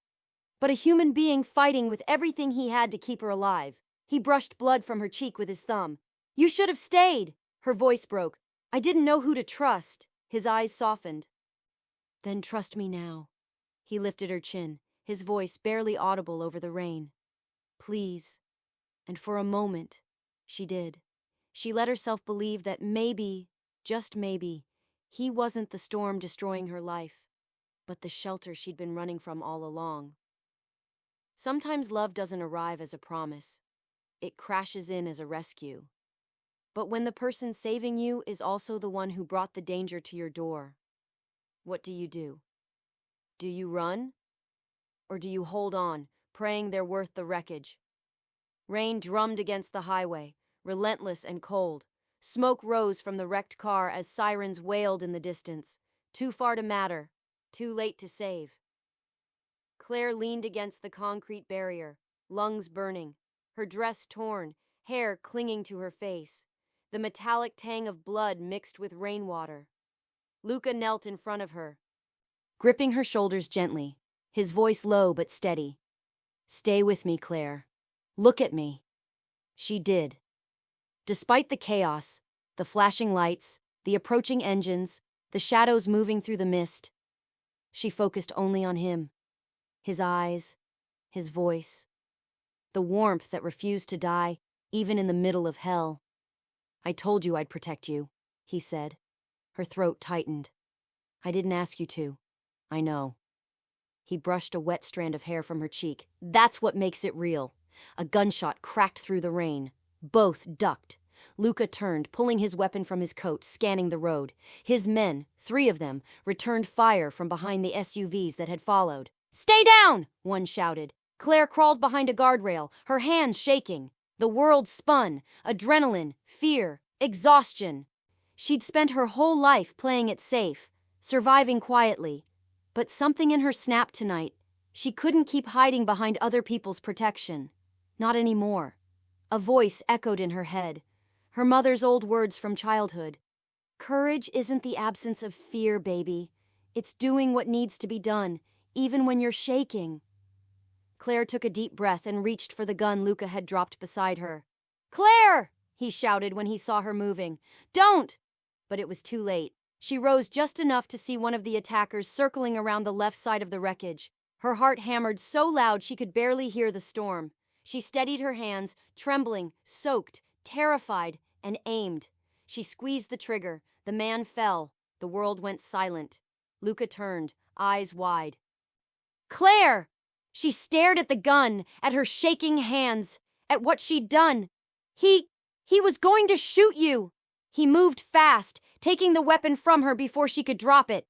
but a human being fighting with everything he had to keep her alive. He brushed blood from her cheek with his thumb. "You should have stayed." Her voice broke. "I didn't know who to trust." His eyes softened. "Then trust me now." He lifted her chin, his voice barely audible over the rain. "Please." And for a moment, she did. She let herself believe that maybe, just maybe, he wasn't the storm destroying her life, but the shelter she'd been running from all along. Sometimes love doesn't arrive as a promise. It crashes in as a rescue. But when the person saving you is also the one who brought the danger to your door, what do you do? Do you run? Or do you hold on, praying they're worth the wreckage? Rain drummed against the highway, relentless and cold. Smoke rose from the wrecked car as sirens wailed in the distance. Too far to matter, too late to save. Claire leaned against the concrete barrier, lungs burning, her dress torn, hair clinging to her face, the metallic tang of blood mixed with rainwater. Luca knelt in front of her, gripping her shoulders gently, his voice low but steady. "Stay with me, Claire. Look at me." She did. Despite the chaos, the flashing lights, the approaching engines, the shadows moving through the mist, she focused only on him. His eyes, his voice, the warmth that refused to die, even in the middle of hell. "I told you I'd protect you," he said. Her throat tightened. "I didn't ask you to. I know." He brushed a wet strand of hair from her cheek. "That's what makes it real." A gunshot cracked through the rain. Both ducked. Luca turned, pulling his weapon from his coat, scanning the road. His men, 3 of them, returned fire from behind the SUVs that had followed. "Stay down!" one shouted. Claire crawled behind a guardrail, her hands shaking. The world spun. Adrenaline, fear, exhaustion. She'd spent her whole life playing it safe, surviving quietly. But something in her snapped tonight. She couldn't keep hiding behind other people's protection. Not anymore. A voice echoed in her head. Her mother's old words from childhood. "Courage isn't the absence of fear, baby. It's doing what needs to be done, even when you're shaking." Claire took a deep breath and reached for the gun Luca had dropped beside her. "Claire!" he shouted when he saw her moving. "Don't!" But it was too late. She rose just enough to see one of the attackers circling around the left side of the wreckage. Her heart hammered so loud she could barely hear the storm. She steadied her hands, trembling, soaked, terrified, and aimed. She squeezed the trigger. The man fell. The world went silent. Luca turned, eyes wide. "Claire!" She stared at the gun, at her shaking hands, at what she'd done. He was going to shoot you." He moved fast, taking the weapon from her before she could drop it.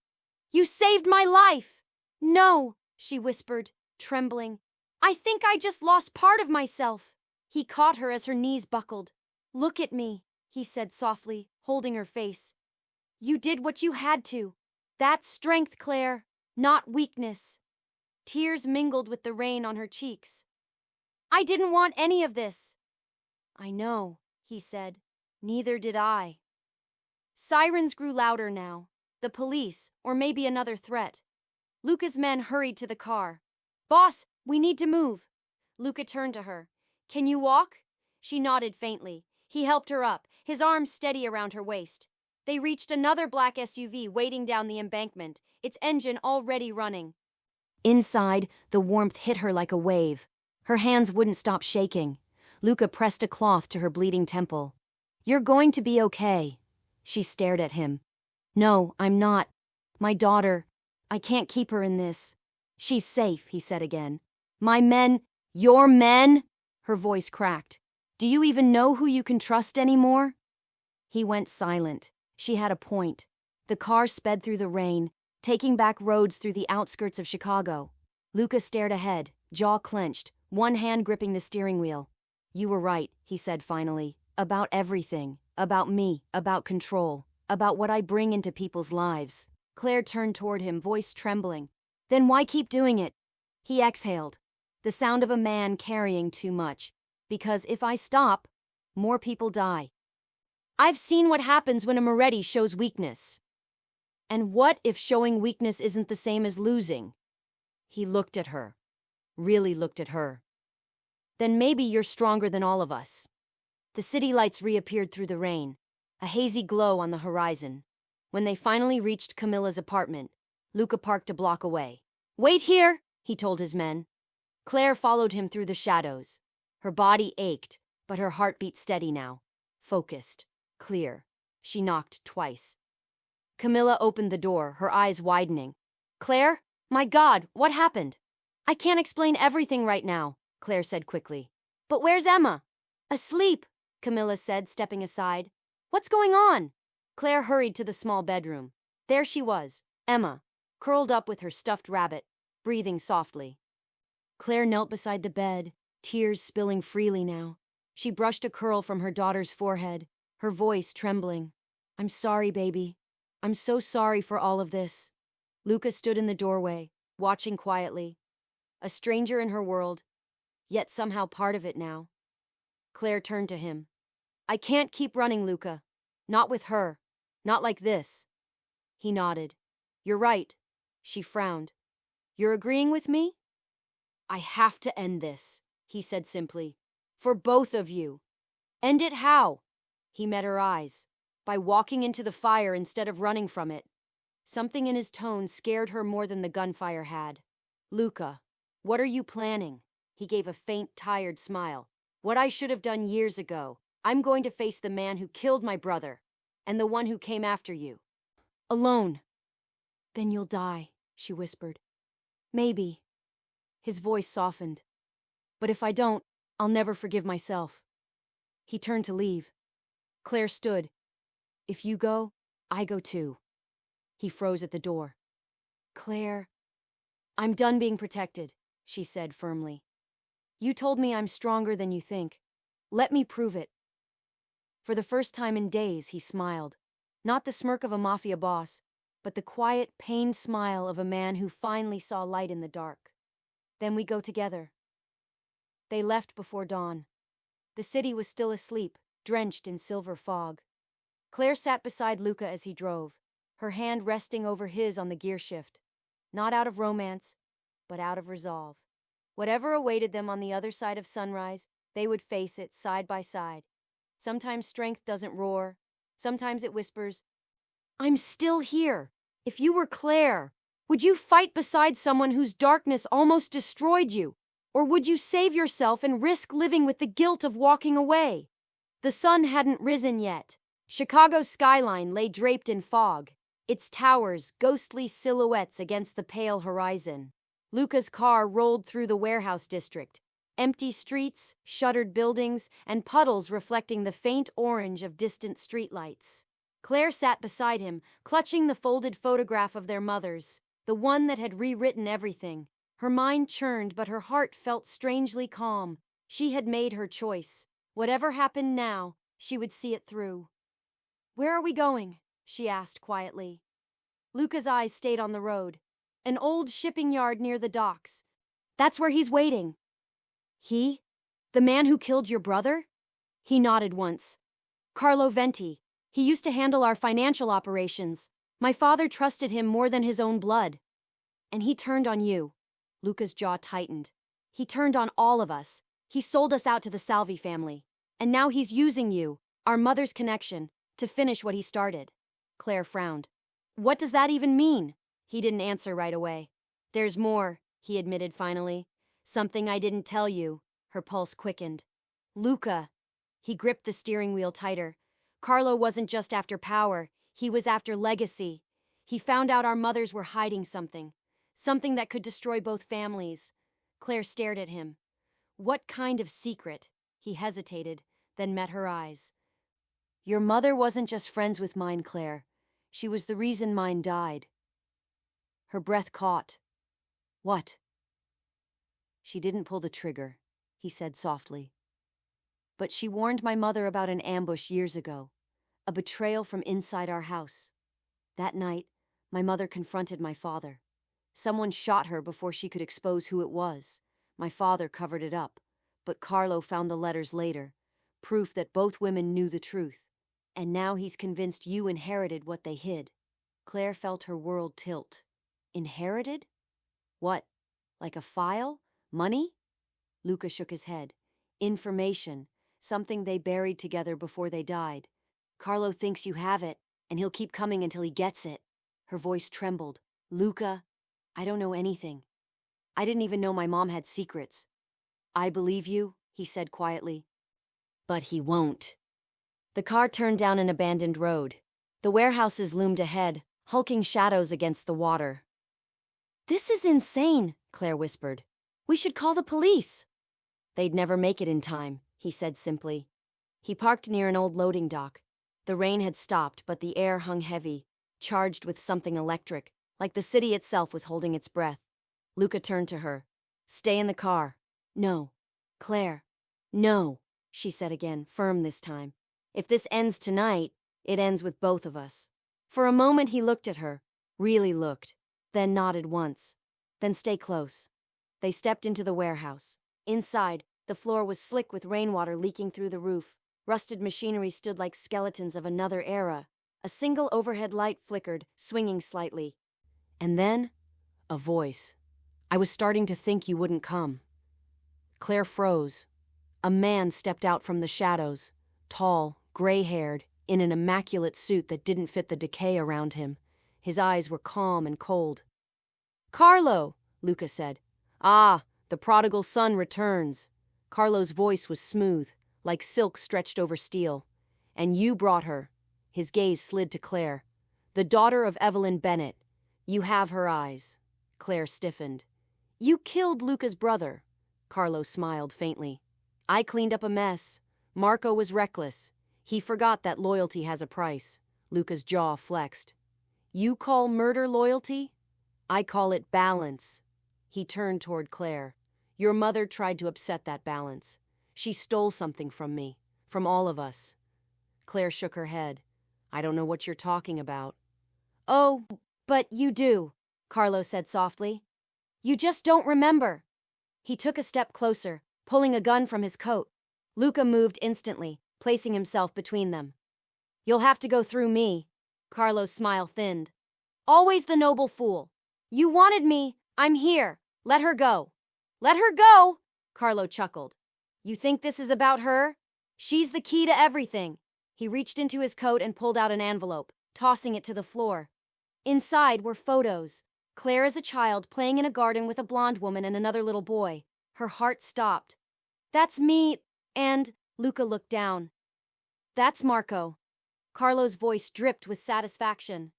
"You saved my life." "No," she whispered, trembling. "I think I just lost part of myself." He caught her as her knees buckled. "Look at me," he said softly, holding her face. You did what you had to. That's strength, Claire, not weakness. Tears mingled with the rain on her cheeks. I didn't want any of this. I know, he said. Neither did I. Sirens grew louder now. The police, or maybe another threat. Luca's men hurried to the car. Boss, we need to move. Luca turned to her. Can you walk? She nodded faintly. He helped her up, his arms steady around her waist. They reached another black SUV waiting down the embankment, its engine already running. Inside, the warmth hit her like a wave. Her hands wouldn't stop shaking. Luca pressed a cloth to her bleeding temple. You're going to be okay. She stared at him. No, I'm not. My daughter. I can't keep her in this. She's safe, he said again. My men. Your men? Her voice cracked. Do you even know who you can trust anymore? He went silent. She had a point. The car sped through the rain, taking back roads through the outskirts of Chicago. Luca stared ahead, jaw clenched, one hand gripping the steering wheel. You were right, he said finally. About everything. About me. About control. About what I bring into people's lives. Claire turned toward him, voice trembling. Then why keep doing it? He exhaled. The sound of a man carrying too much. Because if I stop, more people die. I've seen what happens when a Moretti shows weakness. And what if showing weakness isn't the same as losing? He looked at her. Really looked at her. Then maybe you're stronger than all of us. The city lights reappeared through the rain, a hazy glow on the horizon. When they finally reached Camilla's apartment, Luca parked a block away. Wait here, he told his men. Claire followed him through the shadows. Her body ached, but her heart beat steady now. Focused. Clear. She knocked twice. Camilla opened the door, her eyes widening. Claire? My God, what happened? I can't explain everything right now, Claire said quickly. But where's Emma? Asleep, Camilla said, stepping aside. What's going on? Claire hurried to the small bedroom. There she was, Emma, curled up with her stuffed rabbit, breathing softly. Claire knelt beside the bed, tears spilling freely now. She brushed a curl from her daughter's forehead, her voice trembling. I'm sorry, baby. I'm so sorry for all of this. Luca stood in the doorway, watching quietly. A stranger in her world, yet somehow part of it now. Claire turned to him. I can't keep running, Luca. Not with her. Not like this. He nodded. You're right. She frowned. You're agreeing with me? I have to end this, he said simply. For both of you. End it how? He met her eyes. By walking into the fire instead of running from it. Something in his tone scared her more than the gunfire had. Luca, what are you planning? He gave a faint, tired smile. What I should have done years ago. I'm going to face the man who killed my brother. And the one who came after you. Alone. Then you'll die, she whispered. Maybe. His voice softened. But if I don't, I'll never forgive myself. He turned to leave. Claire stood. If you go, I go too. He froze at the door. Claire, I'm done being protected, she said firmly. You told me I'm stronger than you think. Let me prove it. For the first time in days, he smiled. Not the smirk of a mafia boss, but the quiet, pained smile of a man who finally saw light in the dark. Then we go together. They left before dawn. The city was still asleep, drenched in silver fog. Claire sat beside Luca as he drove, her hand resting over his on the gear shift. Not out of romance, but out of resolve. Whatever awaited them on the other side of sunrise, they would face it side by side. Sometimes strength doesn't roar. Sometimes it whispers, I'm still here. If you were Claire, would you fight beside someone whose darkness almost destroyed you? Or would you save yourself and risk living with the guilt of walking away? The sun hadn't risen yet. Chicago's skyline lay draped in fog, its towers ghostly silhouettes against the pale horizon. Luca's car rolled through the warehouse district. Empty streets, shuttered buildings, and puddles reflecting the faint orange of distant streetlights. Claire sat beside him, clutching the folded photograph of their mothers, the one that had rewritten everything. Her mind churned, but her heart felt strangely calm. She had made her choice. Whatever happened now, she would see it through. "Where are we going?" she asked quietly. Luca's eyes stayed on the road. An old shipping yard near the docks. "That's where he's waiting." "He? The man who killed your brother?" He nodded once. "Carlo Venti. He used to handle our financial operations. My father trusted him more than his own blood. And he turned on you." Luca's jaw tightened. "He turned on all of us. He sold us out to the Salvi family. And now he's using you, our mother's connection, to finish what he started." Claire frowned. "What does that even mean?" He didn't answer right away. "There's more," he admitted finally. "Something I didn't tell you." Her pulse quickened. "Luca." He gripped the steering wheel tighter. "Carlo wasn't just after power. He was after legacy. He found out our mothers were hiding something. Something that could destroy both families." Claire stared at him. "What kind of secret?" He hesitated, then met her eyes. "Your mother wasn't just friends with mine, Claire. She was the reason mine died." Her breath caught. "What?" "She didn't pull the trigger," he said softly. "But she warned my mother about an ambush years ago, a betrayal from inside our house. That night, my mother confronted my father. Someone shot her before she could expose who it was. My father covered it up, but Carlo found the letters later, proof that both women knew the truth. And now he's convinced you inherited what they hid." Claire felt her world tilt. "Inherited? What? Like a file? Money?" Luca shook his head. "Information. Something they buried together before they died. Carlo thinks you have it, and he'll keep coming until he gets it." Her voice trembled. "Luca, I don't know anything. I didn't even know my mom had secrets." "I believe you," he said quietly. "But he won't." The car turned down an abandoned road. The warehouses loomed ahead, hulking shadows against the water. "This is insane," Claire whispered. "We should call the police." "They'd never make it in time," he said simply. He parked near an old loading dock. The rain had stopped, but the air hung heavy, charged with something electric, like the city itself was holding its breath. Luca turned to her. "Stay in the car." "No." "Claire." "No," she said again, firm this time. "If this ends tonight, it ends with both of us." For a moment he looked at her, really looked, then nodded once. "Then stay close." They stepped into the warehouse. Inside, the floor was slick with rainwater leaking through the roof. Rusted machinery stood like skeletons of another era. A single overhead light flickered, swinging slightly. And then, a voice. "I was starting to think you wouldn't come." Claire froze. A man stepped out from the shadows, tall, gray-haired, in an immaculate suit that didn't fit the decay around him. His eyes were calm and cold. "Carlo," Luca said. "Ah, the prodigal son returns." Carlo's voice was smooth, like silk stretched over steel. "And you brought her." His gaze slid to Claire. "The daughter of Evelyn Bennett. You have her eyes." Claire stiffened. "You killed Luca's brother." Carlo smiled faintly. "I cleaned up a mess. Marco was reckless. He forgot that loyalty has a price." Luca's jaw flexed. "You call murder loyalty? I call it balance." He turned toward Claire. "Your mother tried to upset that balance. She stole something from me, from all of us." Claire shook her head. "I don't know what you're talking about." "Oh, but you do," Carlo said softly. "You just don't remember." He took a step closer, pulling a gun from his coat. Luca moved instantly, placing himself between them. "You'll have to go through me." Carlo's smile thinned. "Always the noble fool. You wanted me. I'm here. Let her go." "Let her go!" Carlo chuckled. "You think this is about her? She's the key to everything." He reached into his coat and pulled out an envelope, tossing it to the floor. Inside were photos. Claire as a child playing in a garden with a blonde woman and another little boy. Her heart stopped. "That's me, and..." Luca looked down. "That's Marco." Carlo's voice dripped with satisfaction.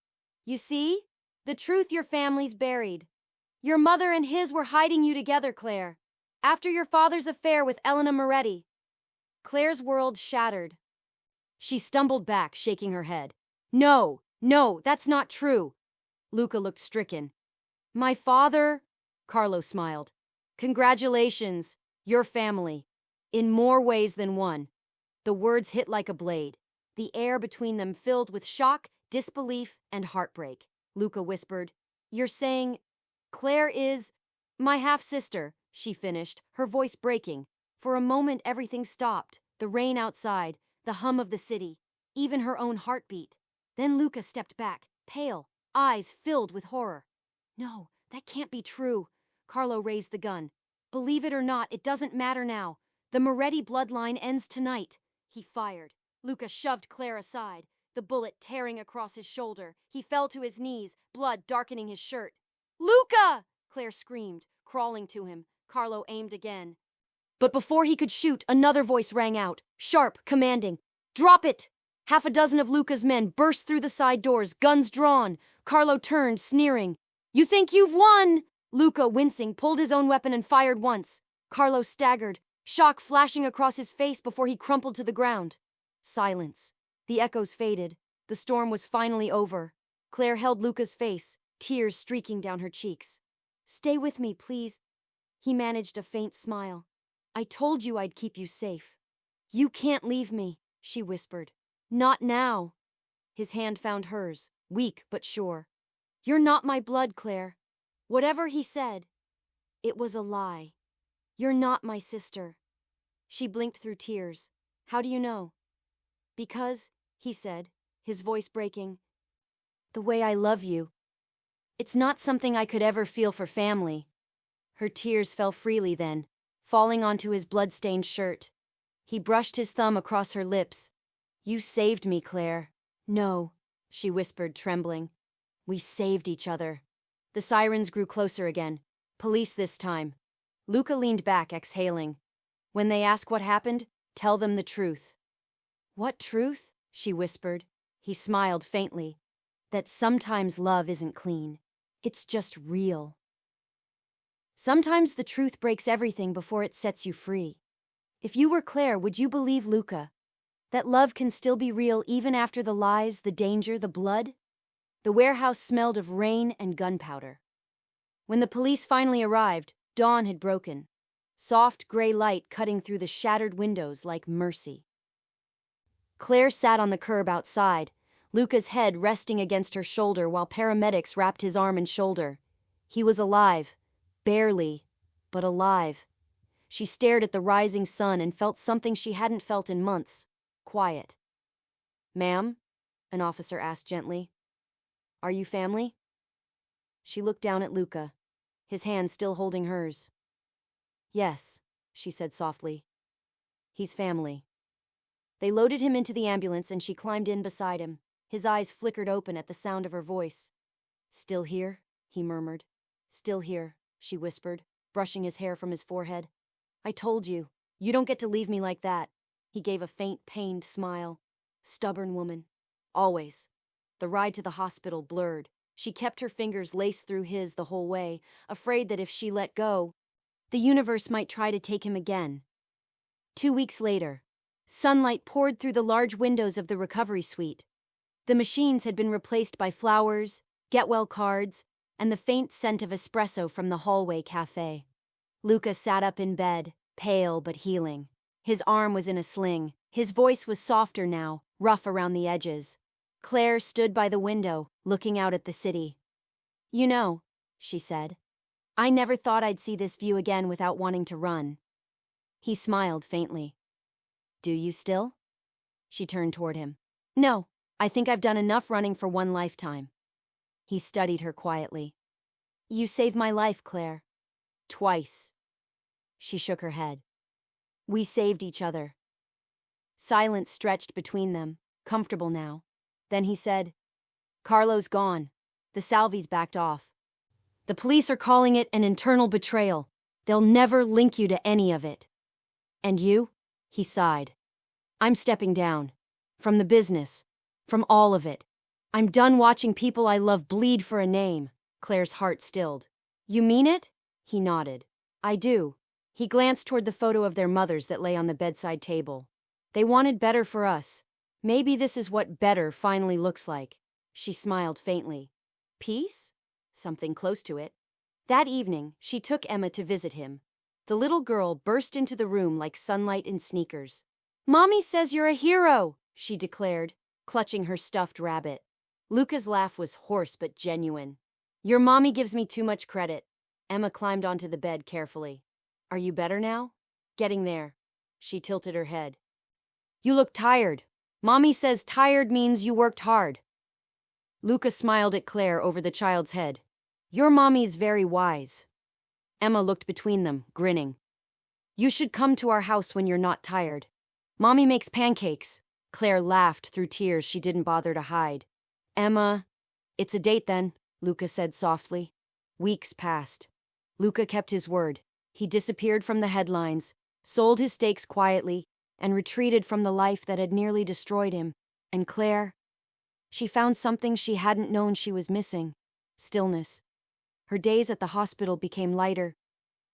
"You see? The truth your family's buried. Your mother and his were hiding you together, Claire. After your father's affair with Elena Moretti." Claire's world shattered. She stumbled back, shaking her head. No, that's not true." Luca looked stricken. "My father..." Carlo smiled. "Congratulations, your family. In more ways than one." The words hit like a blade, the air between them filled with shock, disbelief, and heartbreak. Luca whispered, "You're saying Claire is my half-sister," she finished, her voice breaking. For a moment everything stopped, the rain outside, the hum of the city, even her own heartbeat. Then Luca stepped back, pale, eyes filled with horror. "No, that can't be true." Carlo raised the gun. "Believe it or not, it doesn't matter now. The Moretti bloodline ends tonight." He fired. Luca shoved Claire aside, the bullet tearing across his shoulder. He fell to his knees, blood darkening his shirt. "Luca!" Claire screamed, crawling to him. Carlo aimed again. But before he could shoot, another voice rang out, sharp, commanding. "Drop it!" Half a dozen of Luca's men burst through the side doors, guns drawn. Carlo turned, sneering. "You think you've won?" Luca, wincing, pulled his own weapon and fired once. Carlo staggered, shock flashing across his face before he crumpled to the ground. Silence. The echoes faded. The storm was finally over. Claire held Luca's face, tears streaking down her cheeks. "Stay with me, please." He managed a faint smile. "I told you I'd keep you safe." "You can't leave me," she whispered. "Not now." His hand found hers, weak but sure. "You're not my blood, Claire." Whatever he said, it was a lie. "You're not my sister." She blinked through tears. "How do you know?" "Because," he said, his voice breaking, "the way I love you. It's not something I could ever feel for family." Her tears fell freely then, falling onto his blood-stained shirt. He brushed his thumb across her lips. "You saved me, Claire." "No," she whispered, trembling. "We saved each other." The sirens grew closer again. Police this time. Luca leaned back, exhaling. "When they ask what happened, tell them the truth." "What truth?" she whispered. He smiled faintly. "That sometimes love isn't clean. It's just real. Sometimes the truth breaks everything before it sets you free. If you were Claire, would you believe Luca? That love can still be real even after the lies, the danger, the blood?" The warehouse smelled of rain and gunpowder. When the police finally arrived, dawn had broken. Soft gray light cutting through the shattered windows like mercy. Claire sat on the curb outside, Luca's head resting against her shoulder while paramedics wrapped his arm and shoulder. He was alive. Barely, but alive. She stared at the rising sun and felt something she hadn't felt in months. Quiet. "Ma'am?" an officer asked gently. "Are you family?" She looked down at Luca, his hand still holding hers. "Yes," she said softly. "He's family." They loaded him into the ambulance and she climbed in beside him. His eyes flickered open at the sound of her voice. "Still here?" he murmured. "Still here," she whispered, brushing his hair from his forehead. "I told you. You don't get to leave me like that." He gave a faint, pained smile. Stubborn woman. Always. The ride to the hospital blurred. She kept her fingers laced through his the whole way, afraid that if she let go, the universe might try to take him again. 2 weeks later, sunlight poured through the large windows of the recovery suite. The machines had been replaced by flowers, get-well cards, and the faint scent of espresso from the hallway cafe. Luca sat up in bed, pale but healing. His arm was in a sling. His voice was softer now, rough around the edges. Claire stood by the window, looking out at the city. "You know," she said, "I never thought I'd see this view again without wanting to run." He smiled faintly. "Do you still?" She turned toward him. "No, I think I've done enough running for one lifetime." He studied her quietly. "You saved my life, Claire." "Twice." She shook her head. "We saved each other." Silence stretched between them, comfortable now. Then he said, "Carlo's gone. The Salvis backed off. The police are calling it an internal betrayal. They'll never link you to any of it." "And you?" He sighed. "I'm stepping down. From the business. From all of it. I'm done watching people I love bleed for a name." Claire's heart stilled. "You mean it?" He nodded. "I do." He glanced toward the photo of their mothers that lay on the bedside table. "They wanted better for us. Maybe this is what better finally looks like." She smiled faintly. "Peace?" "Something close to it." That evening, she took Emma to visit him. The little girl burst into the room like sunlight in sneakers. Mommy says you're a hero, she declared, clutching her stuffed rabbit. Luca's laugh was hoarse but genuine. Your mommy gives me too much credit. Emma climbed onto the bed carefully. Are you better now? Getting there. She tilted her head. You look tired. Mommy says tired means you worked hard. Luca smiled at Claire over the child's head. Your mommy's very wise. Emma looked between them, grinning. You should come to our house when you're not tired. Mommy makes pancakes. Claire laughed through tears she didn't bother to hide. Emma, it's a date then, Luca said softly. Weeks passed. Luca kept his word. He disappeared from the headlines, sold his stakes quietly, and retreated from the life that had nearly destroyed him. And Claire? She found something she hadn't known she was missing. Stillness. Her days at the hospital became lighter.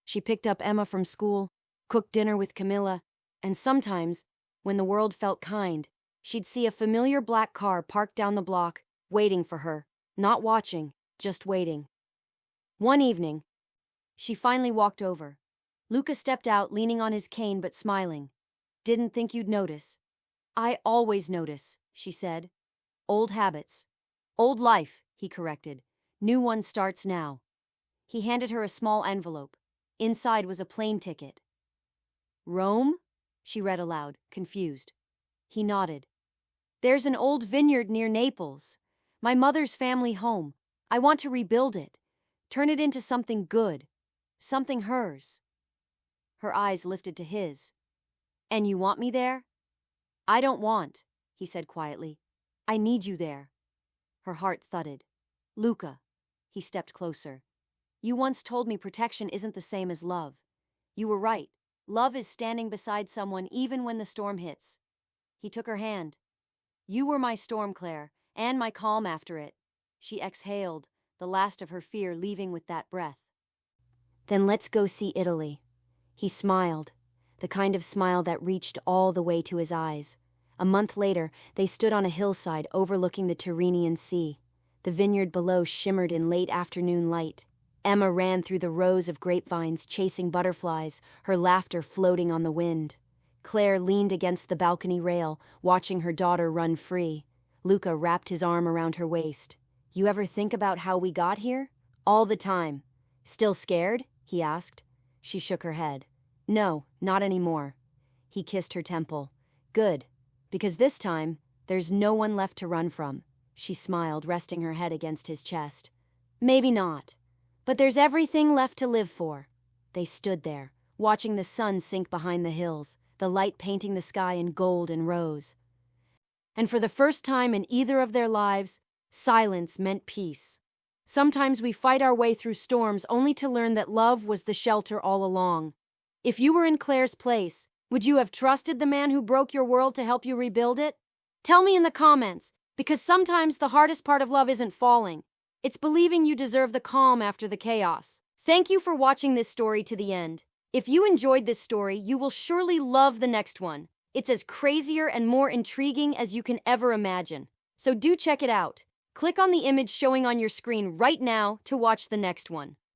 She picked up Emma from school, cooked dinner with Camilla, and sometimes, when the world felt kind, she'd see a familiar black car parked down the block, waiting for her, not watching, just waiting. One evening, she finally walked over. Luca stepped out, leaning on his cane but smiling. Didn't think you'd notice. I always notice, she said. Old habits. Old life, he corrected. New one starts now. He handed her a small envelope. Inside was a plane ticket. Rome? She read aloud, confused. He nodded. There's an old vineyard near Naples. My mother's family home. I want to rebuild it. Turn it into something good. Something hers. Her eyes lifted to his. And you want me there? I don't want, he said quietly. I need you there. Her heart thudded. Luca. He stepped closer. You once told me protection isn't the same as love. You were right. Love is standing beside someone even when the storm hits. He took her hand. You were my storm, Claire, and my calm after it. She exhaled, the last of her fear leaving with that breath. Then let's go see Italy. He smiled, the kind of smile that reached all the way to his eyes. A month later, they stood on a hillside overlooking the Tyrrhenian Sea. The vineyard below shimmered in late afternoon light. Emma ran through the rows of grapevines, chasing butterflies, her laughter floating on the wind. Claire leaned against the balcony rail, watching her daughter run free. Luca wrapped his arm around her waist. You ever think about how we got here? All the time. Still scared? He asked. She shook her head. No, not anymore. He kissed her temple. Good, because this time, there's no one left to run from. She smiled, resting her head against his chest. Maybe not. But there's everything left to live for. They stood there, watching the sun sink behind the hills, the light painting the sky in gold and rose. And for the first time in either of their lives, silence meant peace. Sometimes we fight our way through storms only to learn that love was the shelter all along. If you were in Claire's place, would you have trusted the man who broke your world to help you rebuild it? Tell me in the comments, because sometimes the hardest part of love isn't falling. It's believing you deserve the calm after the chaos. Thank you for watching this story to the end. If you enjoyed this story, you will surely love the next one. It's as crazier and more intriguing as you can ever imagine. So do check it out. Click on the image showing on your screen right now to watch the next one.